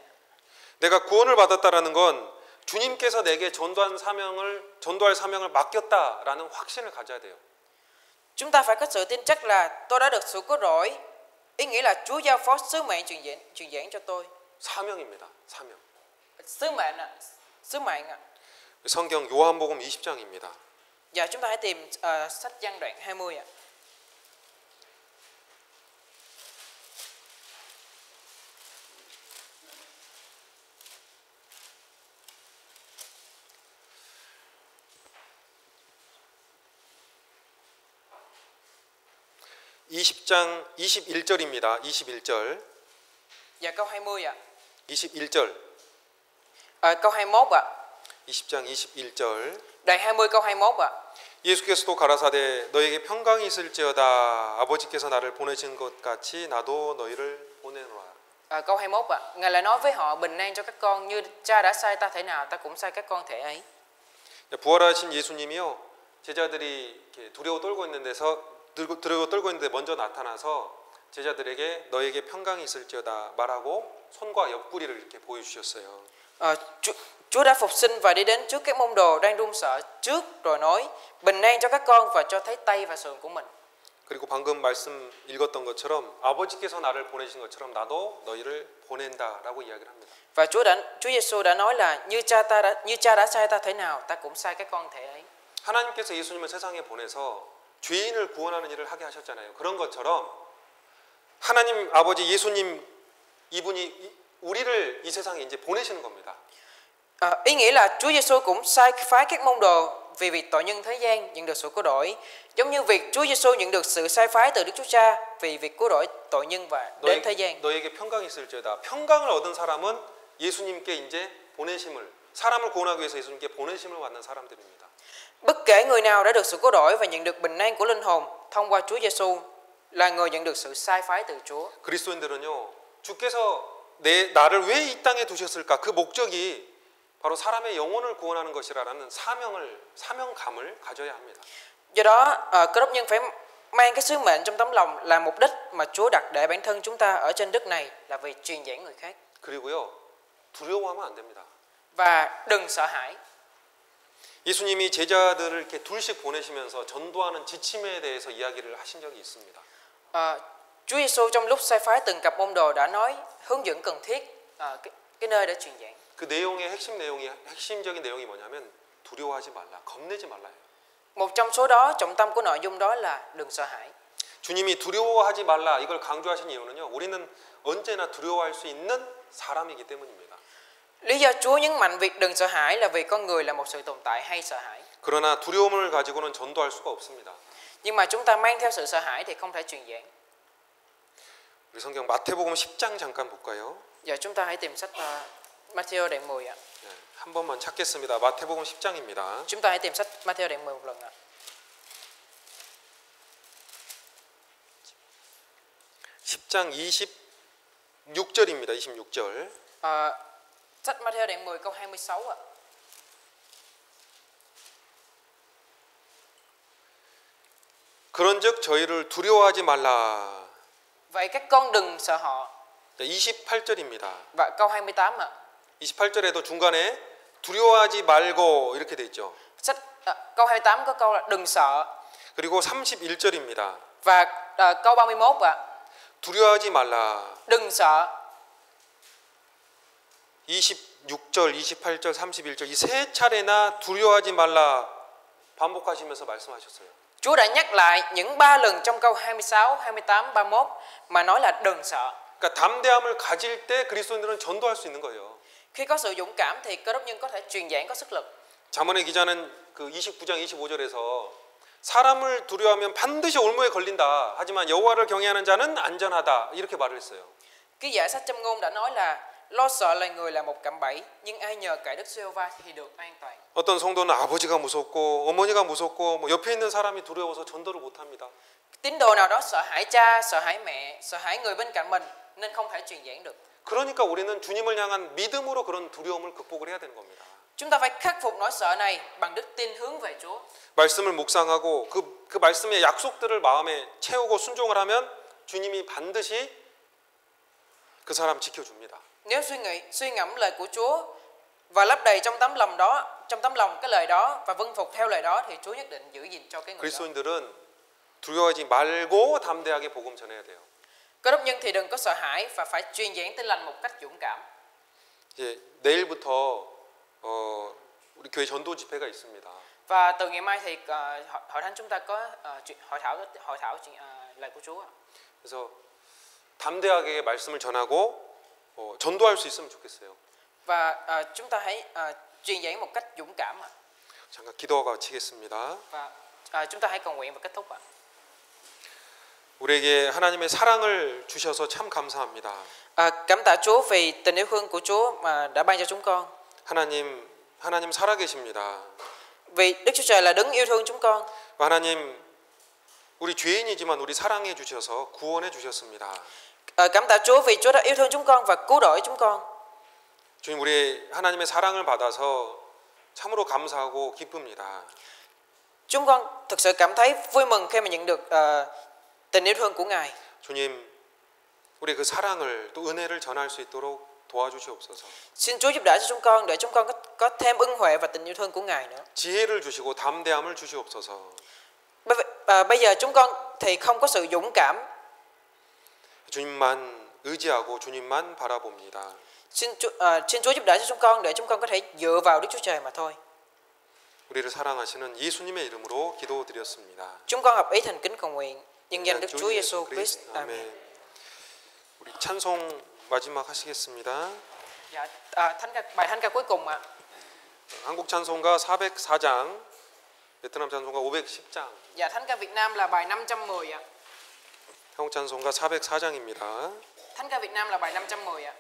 내가 구원을 받았다라는 건 주님께서 내게 전도할 사명을 맡겼다라는 확신을 가져야 돼요. Chúng ta phải có sự tin chắc là tôi đã được sự cứu rỗi. Ý nghĩa là Chúa giao phó sứ mệnh truyền giảng cho tôi. 사명입니다. 사명. Sứ mệnh ạ. 성경 요한복음 20장입니다. Giờ chúng ta hãy tìm sách Giăng đoạn 20 ạ. (20장) 21절입니다. 21절. Dạ câu 20 ạ. 21절. Câu 21 ạ. 20장 21절. Đoạn 20 câu 21 ạ. 예수께서도 가라사대 너에게 평강이 있을지어다 아버지께서 나를 보내신 것 같이 나도 너희를 보내노라. Câu 21 ạ. Ngài lại nói với họ bình an cho các con như cha đã sai ta thể nào ta cũng sai các con thể ấy. 부활하신 예수님이요 제자들이 이렇게 두려워 떨고 있는데 먼저 나타나서 제자들에게 너에게 평강이 있을지어다 말하고 손과 옆구리를 이렇게 보여주셨어요. Chúa đã phục sinh và đi đến trước các môn đồ đang run sợ trước rồi nói bình an cho các con và cho thấy tay và sườn của mình. 그리고 방금 말씀 읽었던 것처럼 아버지께서 나를 보내신 것처럼 나도 너희를 보낸다라고 이야기를 합니다. Và Chúa Giêsu đã nói là như cha đã sai ta thể nào ta cũng sai các con thể ấy. 하나님께서 예수님을 세상에 보내서 죄인을 구원하는 일을 하게 하셨잖아요. 그런 것처럼 하나님 아버지 예수님 이분이 우리를 이 세상에 이제 보내시는 겁니다. Ý nghĩa là Chúa Giêsu cũng sai phái các môn đồ vì việc tội nhân thế gian nhận được sự cứu rỗi, giống như việc Chúa Giêsu nhận được sự sai phái từ Đức Chúa Cha vì việc cứu rỗi tội nhân và đến thế gian. 너에게 평강이 있을지어다. 평강을 얻은 사람은 예수님께 이제 사람을 구원하기 위해서 예수님께 보내심을 받는 사람들입니다. Bất kể người nào đã được sự cứu rỗi và nhận được bình an của linh hồn thông qua Chúa Giêsu là người nhận được sự sai phái từ Chúa. 그리스도인들은요, 주께서 나를 왜 이 땅에 두셨을까? 그 목적이 바로 사람의 영혼을 구원하는 것이라는 사명감을 가져야 합니다. Do đó, cơ đốc nhân phải mang cái sứ mệnh trong tấm lòng là mục đích mà Chúa đặt để bản thân chúng ta ở trên đất này là vì truyền giảng người khác. 그리고요, 두려워하면 안 됩니다. Và đừng sợ hãi. 예수님이 제자들을 이렇게 둘씩 보내시면서 전도하는 지침에 대해서 이야기를 하신 적이 있습니다. Chúa Giêsu trong lúc sai phái từng cặp môn đồ đã nói hướng dẫn cần thiết cái nơi để truyền giảng. 그 내용의 핵심적인 내용이 뭐냐면 두려워하지 말라, 겁내지 말라요. Một trong số đó, trọng tâm của nội dung đó là đừng sợ hãi. 주님이 두려워하지 말라 이걸 강조하신 이유는요, 우리는 언제나 두려워할 수 있는 사람이기 때문입니다. Lý do Chúa nhấn mạnh việc đừng sợ hãi là vì con người là một sự tồn tại hay sợ hãi. 그러나 두려움을 가지고는 전도할 수가 없습니다. Nhưng mà chúng ta mang theo sự sợ hãi thì không thể truyền giảng. 우리 성경 마태복음 10장 잠깐 볼까요? Giờ chúng ta hãy tìm sách Matthew đoạn 10 ạ. 네, 한 번만 찾겠습니다. 마태복음 10장입니다. Chúng ta hãy tìm sách Matthew đoạn 10 một lần ạ. 10장 26절입니다. 26절. Sách Matthew đoạn 10 câu 26 ạ. 그런즉 저희를 두려워하지 말라. Vậy các con đừng sợ họ. 28절입니다. Và câu 28 ạ. 28절에도 중간에 두려워하지 말고 이렇게 돼 있죠. Sách câu 28 có câu là đừng sợ. 그리고 31절입니다. Và câu 31 ạ. 두려워하지 말라. Đừng sợ. 26절, 28절, 31절 이 세 차례나 두려워하지 말라 반복하시면서 말씀하셨어요. Chúa đã nhắc lại những 3 lần trong câu 26, 28, 31 mà nói là đừng sợ. 그러니까 담대함을 가질 때 그리스도인들은 전도할 수 있는 거예요. Khi có sự dũng cảm thì cơ đốc nhân có thể truyền giảng có sức lực. 잠언의 기자는 그 29장 25절에서 사람을 두려워하면 반드시 올무에 걸린다. 하지만 여호와를 경외하는 자는 안전하다. 이렇게 말을 했어요. Ký giả sách Châm ngôn đã nói là Lo sợ loài người là một cạm bẫy, nhưng ai nhờ cậy Đức Giê-hô-va thì được an toàn. 어떤 성도는 아버지가 무섭고 어머니가 무섭고 뭐 옆에 있는 사람이 두려워서 전도를 못 합니다. Tín đồ nào đó sợ hãi cha, sợ hãi mẹ, sợ hãi người bên cạnh mình nên không thể truyền giảng được. 그러니까 우리는 주님을 향한 믿음으로 그런 두려움을 극복을 해야 되는 겁니다. Chúng ta phải khắc phục nỗi sợ này bằng đức tin hướng về Chúa. 말씀을 묵상하고 그 말씀의 약속들을 마음에 채우고 순종을 하면 주님이 반드시 그 사람 지켜줍니다. Nếu suy ngẫm lời của Chúa và lấp đầy trong tấm lòng cái lời đó và vâng phục theo lời đó thì Chúa nhất định giữ gìn cho cái người đó. 그리스도인들은 두려워하지 말고 담대하게 복음 전해야 돼요. Cơ đốc nhân thì đừng có sợ hãi và phải truyền giảng tin lành một cách dũng cảm. 이제 내일부터 우리 교회 전도 집회가 있습니다. Và từ ngày mai thì hội thánh chúng ta có hội thảo lời của Chúa. 그래서 담대하게 말씀을 전하고 전도할 수 있으면 좋겠어요. Và chúng ta hãy truyền giảng một cách dũng cảm. 잠깐 기도하고 마치겠습니다. Và chúng ta hãy cầu nguyện và kết thúc ạ. 우리에게 하나님의 사랑을 주셔서 참 감사합니다. Cảm tạ Chúa vì tình yêu thương của Chúa mà đã ban cho chúng con. 하나님 살아계십니다. Vì Đức Chúa Trời là đấng yêu thương chúng con. 하나님 우리 죄인이지만 우리 사랑해 주셔서 구원해 주셨습니다. Cảm tạ Chúa vì Chúa đã yêu thương chúng con và cứu rỗi chúng con. 주님 우리 하나님의 사랑을 받아서 참으로 감사하고 기쁩니다. Chúng con thực sự cảm thấy vui mừng khi mà nhận được tình yêu thương của Ngài. 주님 우리 그 사랑을 또 은혜를 전할 수 있도록 도와주시옵소서. Xin Chúa giúp đỡ cho chúng con để chúng con có thêm ân huệ và tình yêu thương của Ngài nữa. 지혜를 주시고 담대함을 주시옵소서. Bây giờ chúng con thì không có sự dũng cảm. 주님만 의지하고 주님만 바라봅니다. Xin Chúa giúp đỡ cho chúng con để chúng con có thể dựa vào Đức Chúa Trời mà thôi. 우리를 사랑하시는 예수님의 이름으로 기도드렸습니다. Chúng con hợp ý thành kính cầu nguyện nhân danh Đức Chúa Giêsu Christ. Amen. 우리 찬송 마지막 하시겠습니다. Dạ, bài thánh ca cuối cùng ạ. 한국 찬송가 404장, 베트남 찬송가 510장. Dạ, thánh ca Việt Nam là bài 510 ạ. 한국 찬송가 404장입니다. Thánh ca Việt Nam là bài 510 ạ.